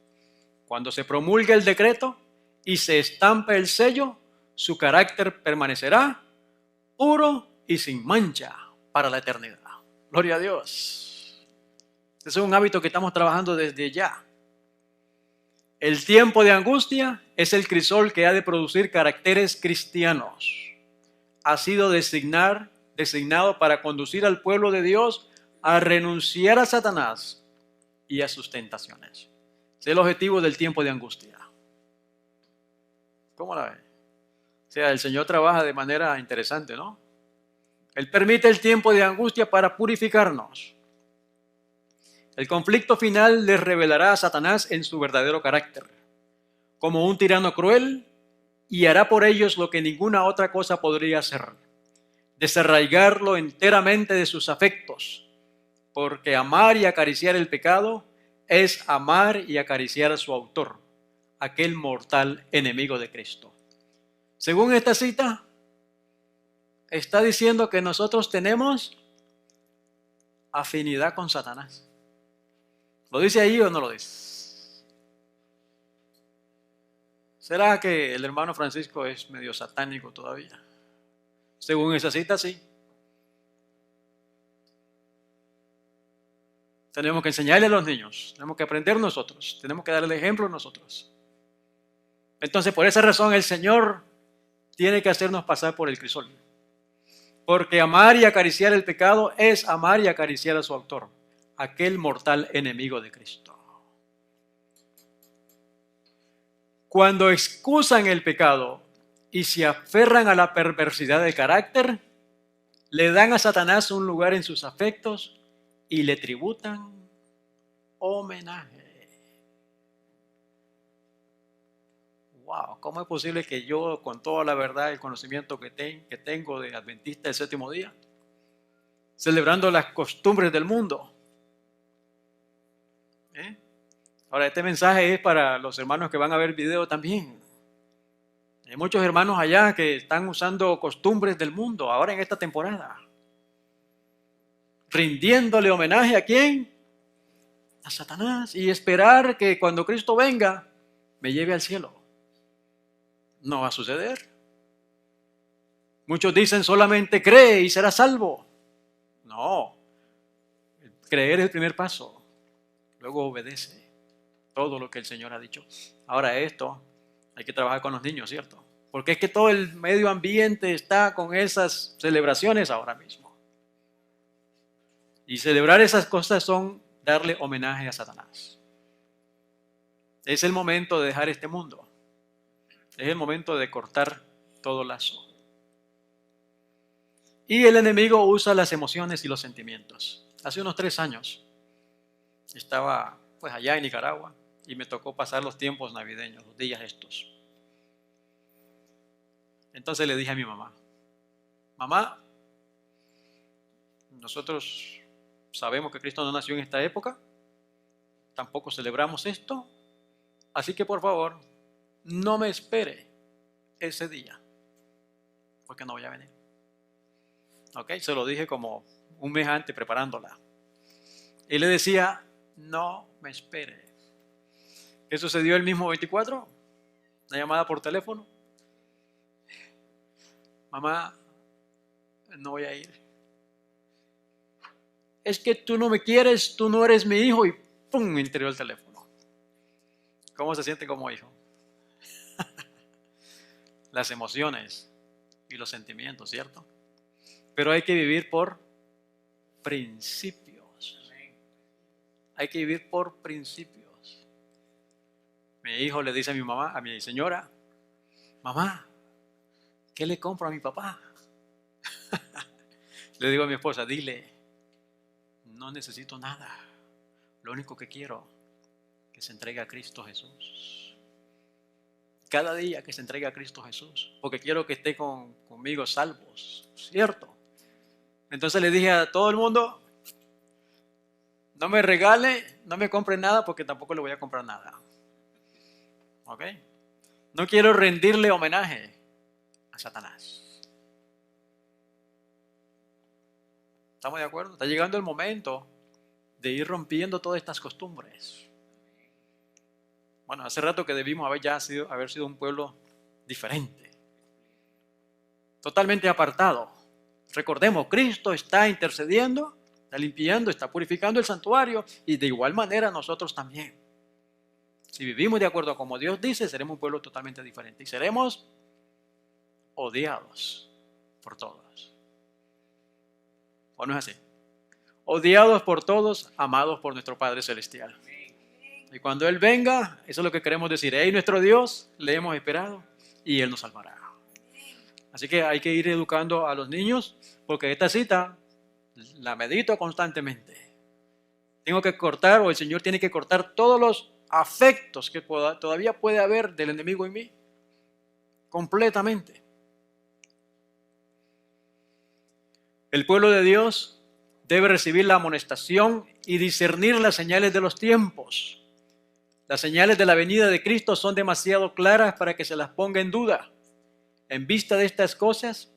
Cuando se promulgue el decreto y se estampe el sello, su carácter permanecerá puro y sin mancha para la eternidad. Gloria a Dios. Ese es un hábito que estamos trabajando desde ya. El tiempo de angustia es el crisol que ha de producir caracteres cristianos. Ha sido designado para conducir al pueblo de Dios a renunciar a Satanás y a sus tentaciones. Ese es el objetivo del tiempo de angustia. ¿Cómo la ve? O sea, el Señor trabaja de manera interesante, ¿no? Él permite el tiempo de angustia para purificarnos. El conflicto final les revelará a Satanás en su verdadero carácter, como un tirano cruel, y hará por ellos lo que ninguna otra cosa podría hacer: desarraigarlo enteramente de sus afectos, porque amar y acariciar el pecado es amar y acariciar a su autor, aquel mortal enemigo de Cristo. Según esta cita, está diciendo que nosotros tenemos afinidad con Satanás. ¿Lo dice ahí o no lo dice? ¿Será que el hermano Francisco es medio satánico todavía? Según esa cita, sí. Tenemos que enseñarle a los niños, tenemos que aprender nosotros, tenemos que dar el ejemplo nosotros. Entonces, por esa razón, el Señor tiene que hacernos pasar por el crisol. Porque amar y acariciar el pecado es amar y acariciar a su autor, aquel mortal enemigo de Cristo. Cuando excusan el pecado y se aferran a la perversidad de carácter, le dan a Satanás un lugar en sus afectos y le tributan homenaje. Wow, ¿cómo es posible que yo, con toda la verdad y el conocimiento que tengo de Adventista del Séptimo Día, celebrando las costumbres del mundo? Ahora, este mensaje es para los hermanos que van a ver el video también. Hay muchos hermanos allá que están usando costumbres del mundo ahora en esta temporada. Rindiéndole homenaje ¿a quién? A Satanás. Y esperar que cuando Cristo venga, me lleve al cielo. No va a suceder. Muchos dicen solamente cree y serás salvo. No. Creer es el primer paso. Luego obedece todo lo que el Señor ha dicho. Ahora esto, hay que trabajar con los niños, ¿cierto? Porque es que todo el medio ambiente está con esas celebraciones ahora mismo. Y celebrar esas cosas son darle homenaje a Satanás. Es el momento de dejar este mundo. Es el momento de cortar todo lazo. Y el enemigo usa las emociones y los sentimientos. Hace unos 3 años estaba pues allá en Nicaragua y me tocó pasar los tiempos navideños, los días estos. Entonces le dije a mi mamá, mamá, nosotros sabemos que Cristo no nació en esta época, tampoco celebramos esto, así que por favor, no me espere ese día, porque no voy a venir. Ok, se lo dije como un mes antes preparándola. Y le decía, no me espere. ¿Qué sucedió el mismo 24? Una llamada por teléfono. Mamá, no voy a ir. Es que tú no me quieres, tú no eres mi hijo. Y ¡pum! Me entró el teléfono. ¿Cómo se siente como hijo? Las emociones y los sentimientos, ¿cierto? Pero hay que vivir por principios. Hay que vivir por principios. Mi hijo le dice a mi mamá, a mi señora, mamá, ¿qué le compro a mi papá? Le digo a mi esposa, dile, no necesito nada. Lo único que quiero es que se entregue a Cristo Jesús. Cada día que se entregue a Cristo Jesús, porque quiero que esté conmigo salvos, ¿cierto? Entonces le dije a todo el mundo, no me regale, no me compre nada porque tampoco le voy a comprar nada. ¿Ok? No quiero rendirle homenaje a Satanás. ¿Estamos de acuerdo? Está llegando el momento de ir rompiendo todas estas costumbres. Bueno, hace rato que debimos haber sido un pueblo diferente, totalmente apartado. Recordemos, Cristo está intercediendo, está limpiando, está purificando el santuario y de igual manera nosotros también. Si vivimos de acuerdo a como Dios dice, seremos un pueblo totalmente diferente y seremos odiados por todos. ¿O no es así? Odiados por todos, amados por nuestro Padre Celestial. Y cuando Él venga, eso es lo que queremos decir. Hey, nuestro Dios, le hemos esperado y Él nos salvará. Así que hay que ir educando a los niños, porque esta cita la medito constantemente. Tengo que cortar, o el Señor tiene que cortar todos los afectos que todavía puede haber del enemigo en mí. Completamente. El pueblo de Dios debe recibir la amonestación y discernir las señales de los tiempos. Las señales de la venida de Cristo son demasiado claras para que se las ponga en duda. En vista de estas cosas,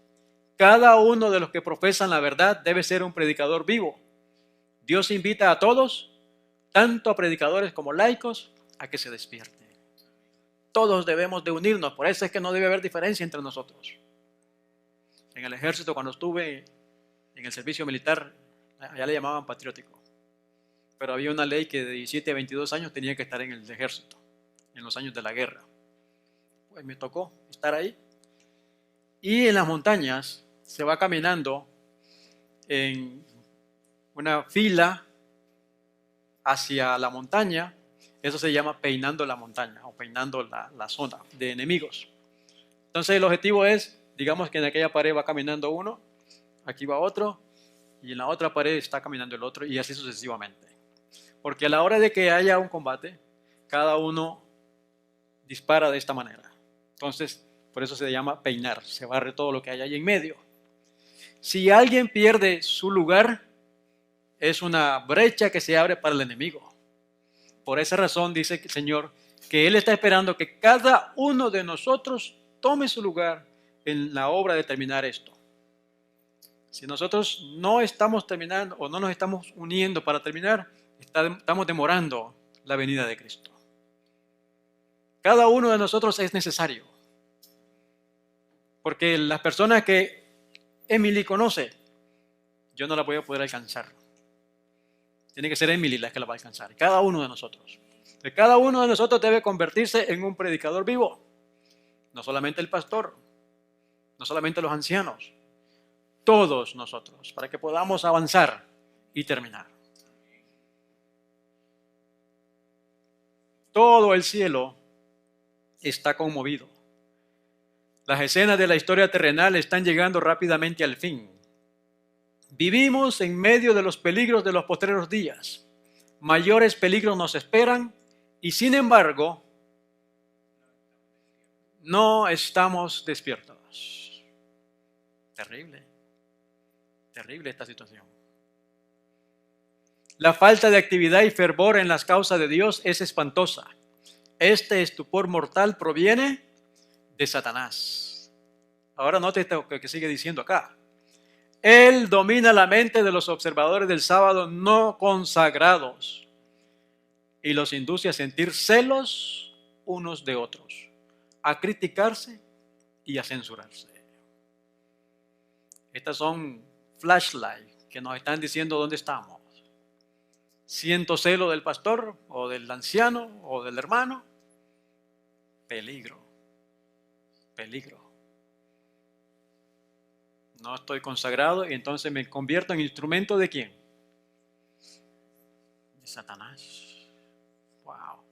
cada uno de los que profesan la verdad debe ser un predicador vivo. Dios invita a todos, tanto a predicadores como laicos, a que se despierten. Todos debemos de unirnos, por eso es que no debe haber diferencia entre nosotros. En el ejército, cuando estuve en el servicio militar, allá le llamaban patriótico, pero había una ley que de 17 a 22 años tenía que estar en el ejército, en los años de la guerra. Pues me tocó estar ahí. Y en las montañas se va caminando en una fila hacia la montaña. Eso se llama peinando la montaña o peinando la zona de enemigos. Entonces el objetivo es, digamos que en aquella pared va caminando uno, aquí va otro, y en la otra pared está caminando el otro, y así sucesivamente. Porque a la hora de que haya un combate, cada uno dispara de esta manera. Entonces, por eso se llama peinar, se barre todo lo que hay ahí en medio. Si alguien pierde su lugar, es una brecha que se abre para el enemigo. Por esa razón dice el Señor que Él está esperando que cada uno de nosotros tome su lugar en la obra de terminar esto. Si nosotros no estamos terminando o no nos estamos uniendo para terminar, estamos demorando la venida de Cristo. Cada uno de nosotros es necesario. Porque las personas que Emily conoce, yo no la voy a poder alcanzar. Tiene que ser Emily la que la va a alcanzar. Cada uno de nosotros. Cada uno de nosotros debe convertirse en un predicador vivo. No solamente el pastor, no solamente los ancianos. Todos nosotros, para que podamos avanzar y terminar. Todo el cielo está conmovido. Las escenas de la historia terrenal están llegando rápidamente al fin. Vivimos en medio de los peligros de los postreros días. Mayores peligros nos esperan y sin embargo no estamos despiertos. Terrible, terrible esta situación. La falta de actividad y fervor en las causas de Dios es espantosa. Este estupor mortal proviene de Satanás. Ahora note lo que sigue diciendo acá. Él domina la mente de los observadores del sábado no consagrados y los induce a sentir celos unos de otros, a criticarse y a censurarse. Estas son flashlights que nos están diciendo dónde estamos. Siento celo del pastor o del anciano o del hermano. Peligro, peligro. No estoy consagrado y entonces me convierto en instrumento ¿de quién? De Satanás. Wow.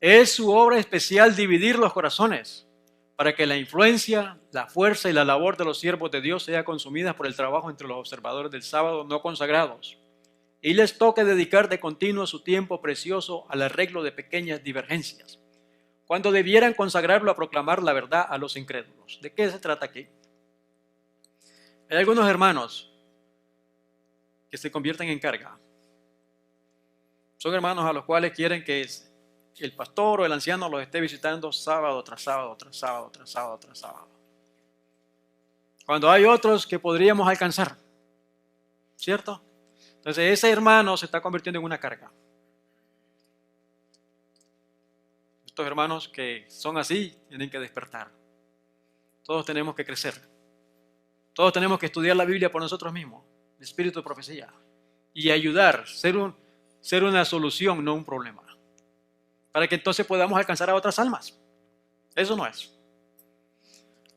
Es su obra especial dividir los corazones para que la influencia, la fuerza y la labor de los siervos de Dios sea consumida por el trabajo entre los observadores del sábado no consagrados y les toque dedicar de continuo su tiempo precioso al arreglo de pequeñas divergencias, cuando debieran consagrarlo a proclamar la verdad a los incrédulos. ¿De qué se trata aquí? Hay algunos hermanos que se convierten en carga. Son hermanos a los cuales quieren que el pastor o el anciano los esté visitando sábado tras sábado, tras sábado, tras sábado, tras sábado. Cuando hay otros que podríamos alcanzar, ¿cierto? Entonces ese hermano se está convirtiendo en una carga. Estos hermanos que son así tienen que despertar. Todos tenemos que crecer. Todos tenemos que estudiar la Biblia por nosotros mismos, el espíritu de profecía, y ayudar, ser una solución, no un problema, para que entonces podamos alcanzar a otras almas. Eso no es.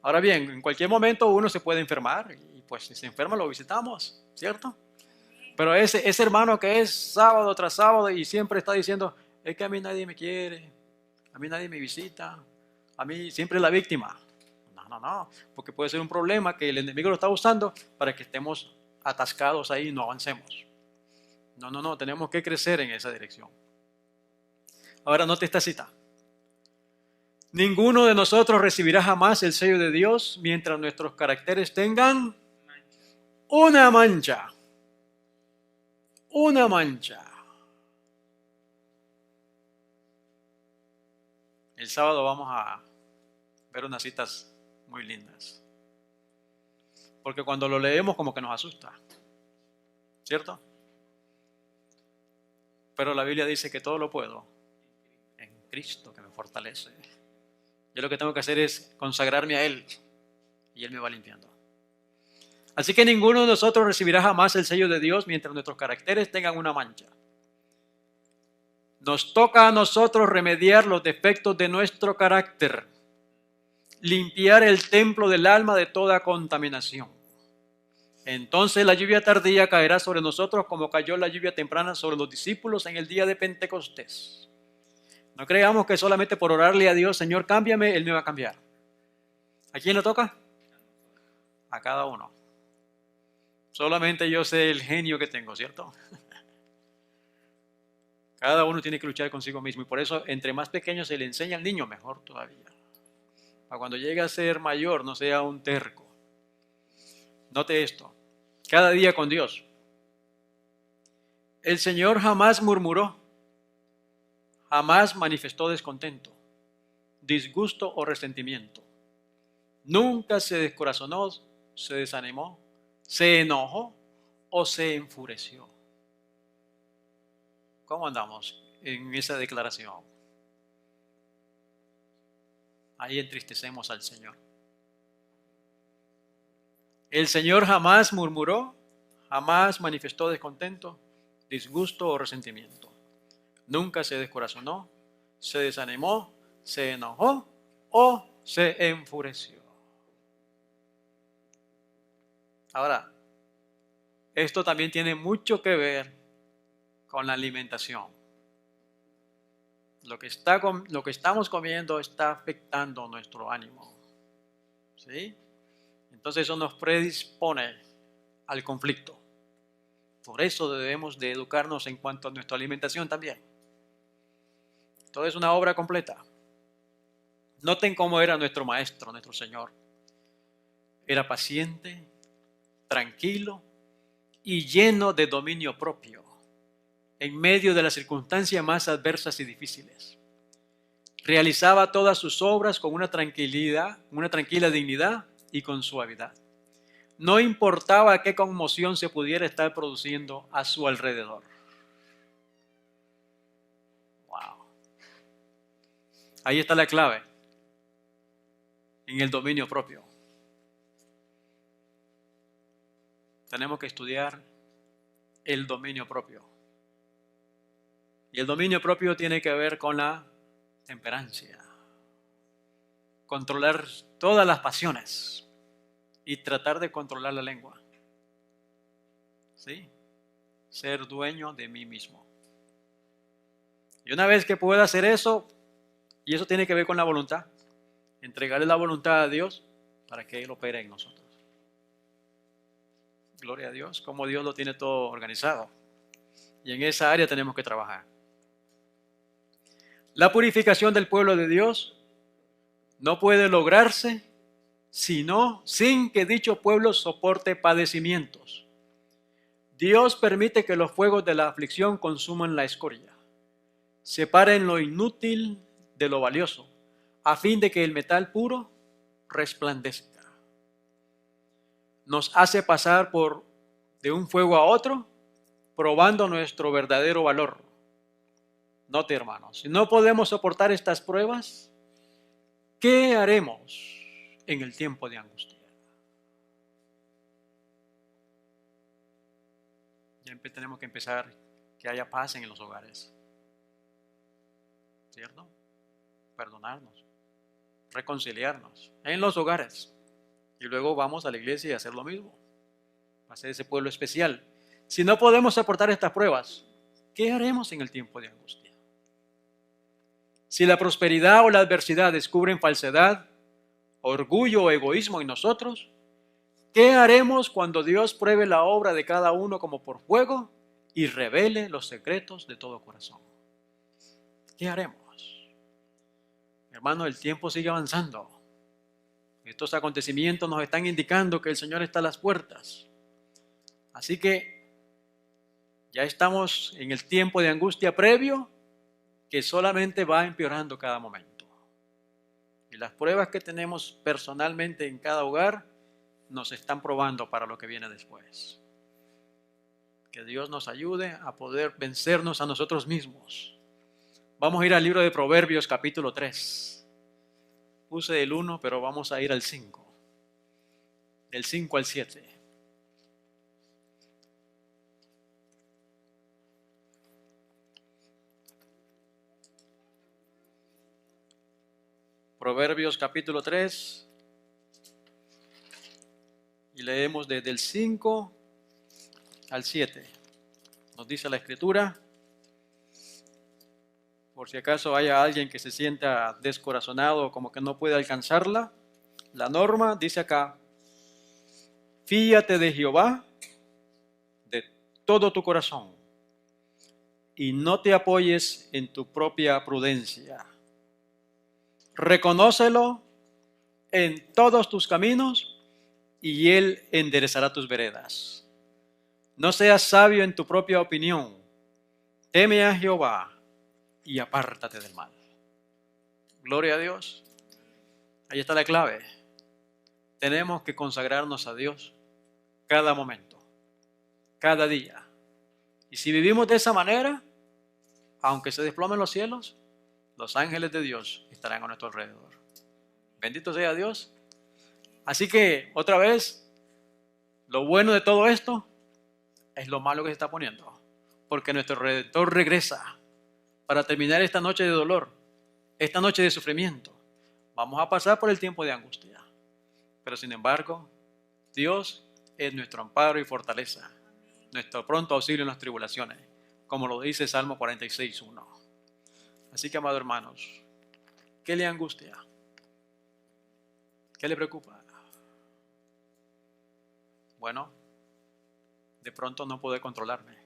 Ahora bien, en cualquier momento uno se puede enfermar y pues si se enferma lo visitamos, ¿cierto? Pero ese hermano que es sábado tras sábado y siempre está diciendo, es que a mí nadie me quiere, a mí nadie me visita, a mí siempre es la víctima. No, porque puede ser un problema que el enemigo lo está usando para que estemos atascados ahí y no avancemos. No, tenemos que crecer en esa dirección. Ahora note esta cita. Ninguno de nosotros recibirá jamás el sello de Dios mientras nuestros caracteres tengan una mancha. Una mancha. El sábado vamos a ver unas citas muy lindas. Porque cuando lo leemos como que nos asusta. ¿Cierto? Pero la Biblia dice que todo lo puedo en Cristo que me fortalece. Yo lo que tengo que hacer es consagrarme a Él y Él me va limpiando. Así que ninguno de nosotros recibirá jamás el sello de Dios mientras nuestros caracteres tengan una mancha. Nos toca a nosotros remediar los defectos de nuestro carácter, limpiar el templo del alma de toda contaminación. Entonces la lluvia tardía caerá sobre nosotros como cayó la lluvia temprana sobre los discípulos en el día de Pentecostés. No creamos que solamente por orarle a Dios, Señor, cámbiame, Él me va a cambiar. ¿A quién le toca? a cada uno. Solamente yo sé el genio que tengo, ¿cierto? Cada uno tiene que luchar consigo mismo y por eso entre más pequeño se le enseña al niño, mejor todavía. Para cuando llegue a ser mayor no sea un terco. Note esto, cada día con Dios. El Señor jamás murmuró, jamás manifestó descontento, disgusto o resentimiento. Nunca se descorazonó, se desanimó, se enojó o se enfureció. ¿Cómo andamos en esa declaración? Ahí entristecemos al Señor. El Señor jamás murmuró, jamás manifestó descontento, disgusto o resentimiento. Nunca se descorazonó, se desanimó, se enojó o se enfureció. Ahora, esto también tiene mucho que ver con la alimentación. Lo que estamos comiendo está afectando nuestro ánimo. ¿Sí? Entonces eso nos predispone al conflicto. Por eso debemos de educarnos en cuanto a nuestra alimentación también. Todo es una obra completa. Noten cómo era nuestro maestro, nuestro Señor. Era paciente, tranquilo y lleno de dominio propio en medio de las circunstancias más adversas y difíciles. Realizaba todas sus obras con una tranquila dignidad y con suavidad. No importaba qué conmoción se pudiera estar produciendo a su alrededor. Wow. Ahí está la clave, en el dominio propio. Tenemos que estudiar el dominio propio. Y el dominio propio tiene que ver con la temperancia. Controlar todas las pasiones y tratar de controlar la lengua. ¿Sí? Ser dueño de mí mismo. Y una vez que pueda hacer eso, y eso tiene que ver con la voluntad, entregarle la voluntad a Dios para que Él opere en nosotros. Gloria a Dios, como Dios lo tiene todo organizado. Y en esa área tenemos que trabajar. La purificación del pueblo de Dios no puede lograrse sin que dicho pueblo soporte padecimientos. Dios permite que los fuegos de la aflicción consuman la escoria, separen lo inútil de lo valioso, a fin de que el metal puro resplandezca. Nos hace pasar de un fuego a otro, probando nuestro verdadero valor. Note, hermanos, si no podemos soportar estas pruebas, ¿qué haremos en el tiempo de angustia? Ya tenemos que empezar que haya paz en los hogares. ¿Cierto? Perdonarnos, reconciliarnos en los hogares. Y luego vamos a la iglesia y hacer lo mismo. Va a ser ese pueblo especial. Si no podemos soportar estas pruebas, ¿qué haremos en el tiempo de angustia? Si la prosperidad o la adversidad descubren falsedad, orgullo o egoísmo en nosotros, ¿qué haremos cuando Dios pruebe la obra de cada uno como por fuego y revele los secretos de todo corazón? ¿Qué haremos? Hermano, el tiempo sigue avanzando. Estos acontecimientos nos están indicando que el Señor está a las puertas. Así que ya estamos en el tiempo de angustia previo que solamente va empeorando cada momento. Y las pruebas que tenemos personalmente en cada hogar nos están probando para lo que viene después. Que Dios nos ayude a poder vencernos a nosotros mismos. Vamos a ir al libro de Proverbios capítulo 3. Puse el 1, pero vamos a ir al 5. Del 5 al 7. Proverbios capítulo 3. Y leemos desde el 5 al 7. Nos dice la Escritura. Por si acaso haya alguien que se sienta descorazonado, como que no puede alcanzarla. La norma dice acá: Fíate de Jehová de todo tu corazón y no te apoyes en tu propia prudencia. Reconócelo en todos tus caminos y Él enderezará tus veredas. No seas sabio en tu propia opinión. Teme a Jehová y apártate del mal. Gloria a Dios. Ahí está la clave. Tenemos que consagrarnos a Dios cada momento, cada día. Y si vivimos de esa manera, aunque se desplomen los cielos, los ángeles de Dios estarán a nuestro alrededor. Bendito sea Dios. Así que, otra vez, lo bueno de todo esto es lo malo que se está poniendo. Porque nuestro Redentor regresa para terminar esta noche de dolor, esta noche de sufrimiento. Vamos a pasar por el tiempo de angustia. Pero sin embargo, Dios es nuestro amparo y fortaleza, nuestro pronto auxilio en las tribulaciones, como lo dice Salmo 46:1. Así que, amados hermanos, ¿qué le angustia? ¿Qué le preocupa? Bueno, de pronto no poder controlarme,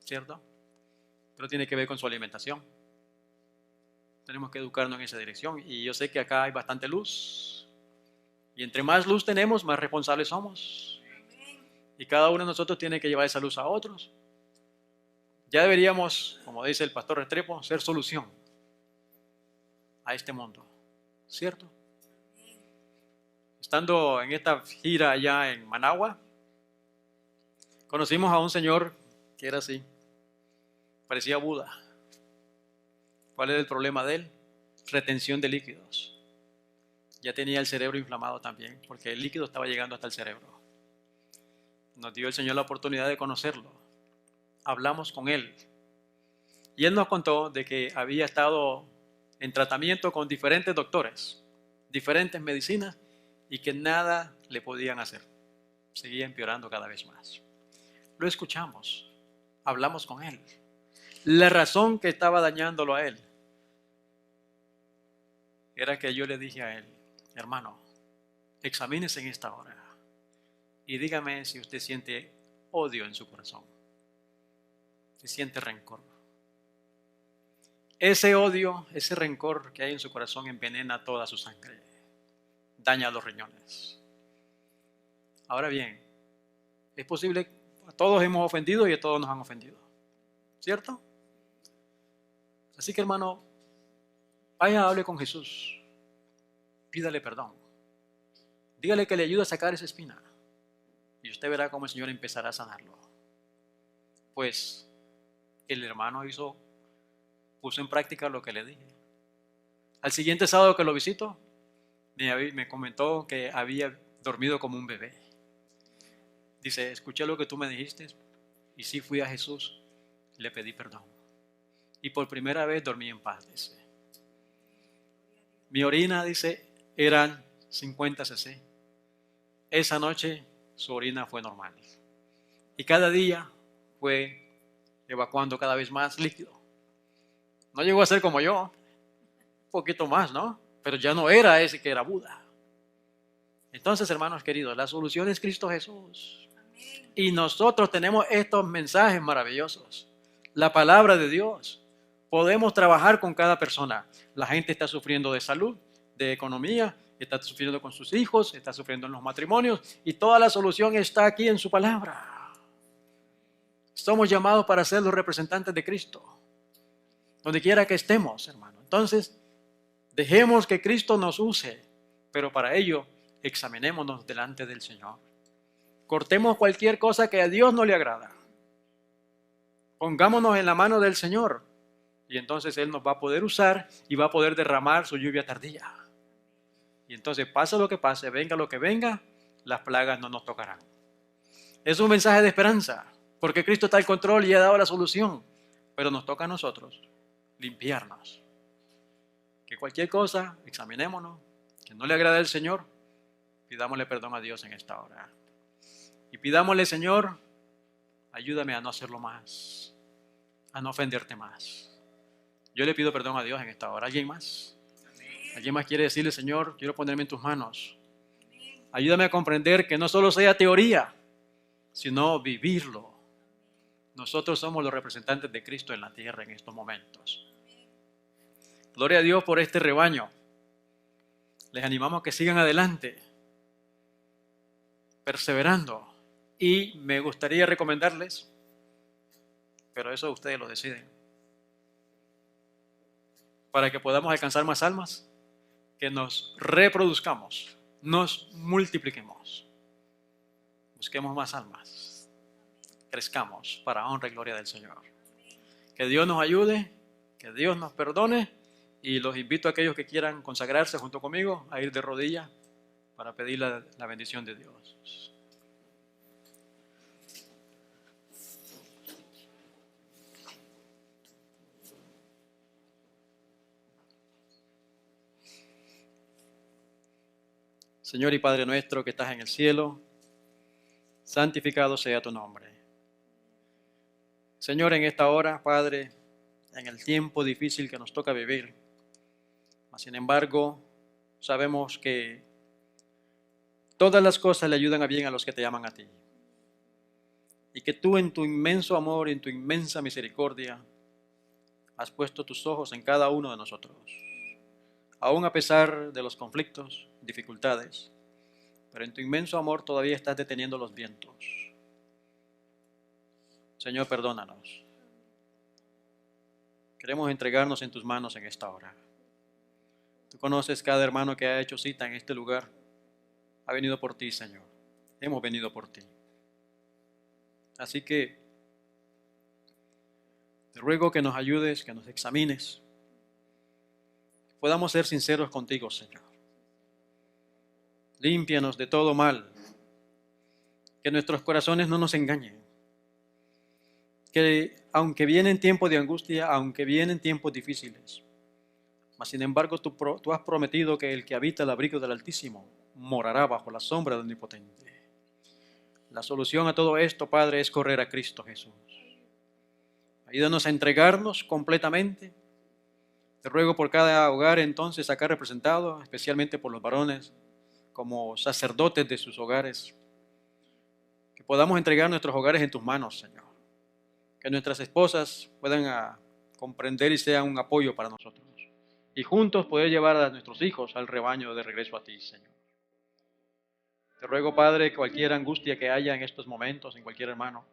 ¿cierto? Pero tiene que ver con su alimentación. Tenemos que educarnos en esa dirección. Y yo sé que acá hay bastante luz. Y entre más luz tenemos, más responsables somos. Y cada uno de nosotros tiene que llevar esa luz a otros. Ya deberíamos, como dice el pastor Restrepo, ser solución a este mundo, ¿cierto? Estando en esta gira allá en Managua, conocimos a un señor que era así, parecía Buda. ¿Cuál era el problema de él? Retención de líquidos. Ya tenía el cerebro inflamado también, porque el líquido estaba llegando hasta el cerebro. Nos dio el Señor la oportunidad de conocerlo. Hablamos con él. Y él nos contó de que había estado en tratamiento con diferentes doctores, diferentes medicinas, y que nada le podían hacer. Seguía empeorando cada vez más. Lo escuchamos, hablamos con él. La razón que estaba dañándolo a él era que yo le dije a él, hermano, examínese en esta hora y dígame si usted siente odio en su corazón, si siente rencor. Ese odio, ese rencor que hay en su corazón envenena toda su sangre, daña los riñones. Ahora bien, es posible, a todos hemos ofendido y a todos nos han ofendido, ¿cierto? Así que, hermano, vaya, hable con Jesús, pídale perdón, dígale que le ayude a sacar esa espina y usted verá cómo el Señor empezará a sanarlo. Pues el hermano puso en práctica lo que le dije. Al siguiente sábado que lo visito, me comentó que había dormido como un bebé. Dice, escuché lo que tú me dijiste y sí fui a Jesús, le pedí perdón. Y por primera vez dormí en paz, dice. Mi orina, dice, eran 50 cc. Esa noche su orina fue normal. Y cada día fue evacuando cada vez más líquido. No llegó a ser como yo, un poquito más, ¿no? Pero ya no era ese que era Buda. Entonces, hermanos queridos, la solución es Cristo Jesús. Y nosotros tenemos estos mensajes maravillosos. La palabra de Dios. Podemos trabajar con cada persona. La gente está sufriendo de salud, de economía, está sufriendo con sus hijos, está sufriendo en los matrimonios y toda la solución está aquí en su palabra. Somos llamados para ser los representantes de Cristo, donde quiera que estemos, hermano. Entonces, dejemos que Cristo nos use, pero para ello examinémonos delante del Señor. Cortemos cualquier cosa que a Dios no le agrada. Pongámonos en la mano del Señor y entonces Él nos va a poder usar y va a poder derramar su lluvia tardía. Y entonces pase lo que pase, venga lo que venga, las plagas no nos tocarán. Es un mensaje de esperanza, porque Cristo está al control y ha dado la solución, pero nos toca a nosotros limpiarnos. Que cualquier cosa, examinémonos, que no le agrade al Señor, pidámosle perdón a Dios en esta hora. Y pidámosle, Señor, ayúdame a no hacerlo más, a no ofenderte más. Yo le pido perdón a Dios en esta hora. ¿Alguien más? ¿Alguien más quiere decirle, Señor, quiero ponerme en tus manos? Ayúdame a comprender que no solo sea teoría, sino vivirlo. Nosotros somos los representantes de Cristo en la tierra en estos momentos. Gloria a Dios por este rebaño. Les animamos a que sigan adelante, perseverando. Y me gustaría recomendarles, pero eso ustedes lo deciden, para que podamos alcanzar más almas, que nos reproduzcamos, nos multipliquemos, busquemos más almas, crezcamos para honra y gloria del Señor. Que Dios nos ayude, que Dios nos perdone, y los invito a aquellos que quieran consagrarse junto conmigo a ir de rodillas para pedir la bendición de Dios. Señor y Padre nuestro que estás en el cielo, santificado sea tu nombre. Señor, en esta hora, Padre, en el tiempo difícil que nos toca vivir, sin embargo, sabemos que todas las cosas le ayudan a bien a los que te llaman a ti. Y que tú en tu inmenso amor y en tu inmensa misericordia has puesto tus ojos en cada uno de nosotros. Aún a pesar de los conflictos, dificultades, pero en tu inmenso amor todavía estás deteniendo los vientos. Señor, perdónanos. Queremos entregarnos en tus manos en esta hora. Tú conoces cada hermano que ha hecho cita en este lugar. Ha venido por ti, Señor. Hemos venido por ti. Así que te ruego que nos ayudes, que nos examines, que podamos ser sinceros contigo, Señor. Límpianos de todo mal, que nuestros corazones no nos engañen, que aunque vienen tiempos de angustia, aunque vienen tiempos difíciles, mas sin embargo tú has prometido que el que habita el abrigo del Altísimo morará bajo la sombra del Omnipotente. La solución a todo esto, Padre, es correr a Cristo Jesús. Ayúdanos a entregarnos completamente. Te ruego por cada hogar entonces acá representado, especialmente por los varones, como sacerdotes de sus hogares, que podamos entregar nuestros hogares en tus manos, Señor. Que nuestras esposas puedan comprender y sean un apoyo para nosotros. Y juntos poder llevar a nuestros hijos al rebaño de regreso a ti, Señor. Te ruego, Padre, que cualquier angustia que haya en estos momentos, en cualquier hermano,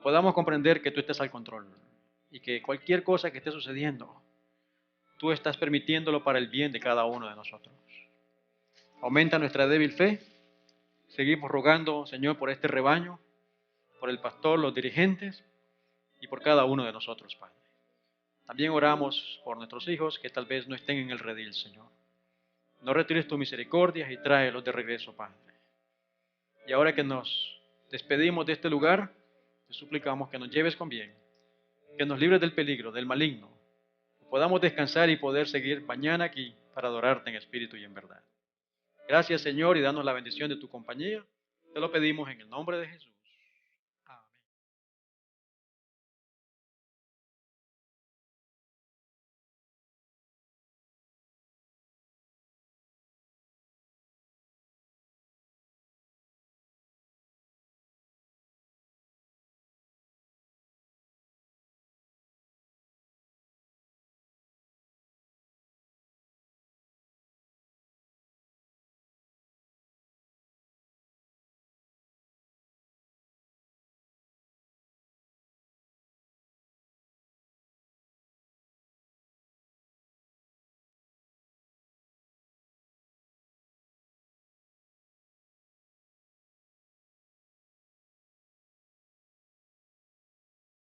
podamos comprender que tú estás al control y que cualquier cosa que esté sucediendo, tú estás permitiéndolo para el bien de cada uno de nosotros. Aumenta nuestra débil fe. Seguimos rogando, Señor, por este rebaño, por el pastor, los dirigentes y por cada uno de nosotros, Padre. También oramos por nuestros hijos que tal vez no estén en el redil, Señor. No retires tu misericordia y tráelos de regreso, Padre. Y ahora que nos despedimos de este lugar, te suplicamos que nos lleves con bien, que nos libres del peligro, del maligno, que podamos descansar y poder seguir mañana aquí para adorarte en espíritu y en verdad. Gracias, Señor, y danos la bendición de tu compañía. Te lo pedimos en el nombre de Jesús.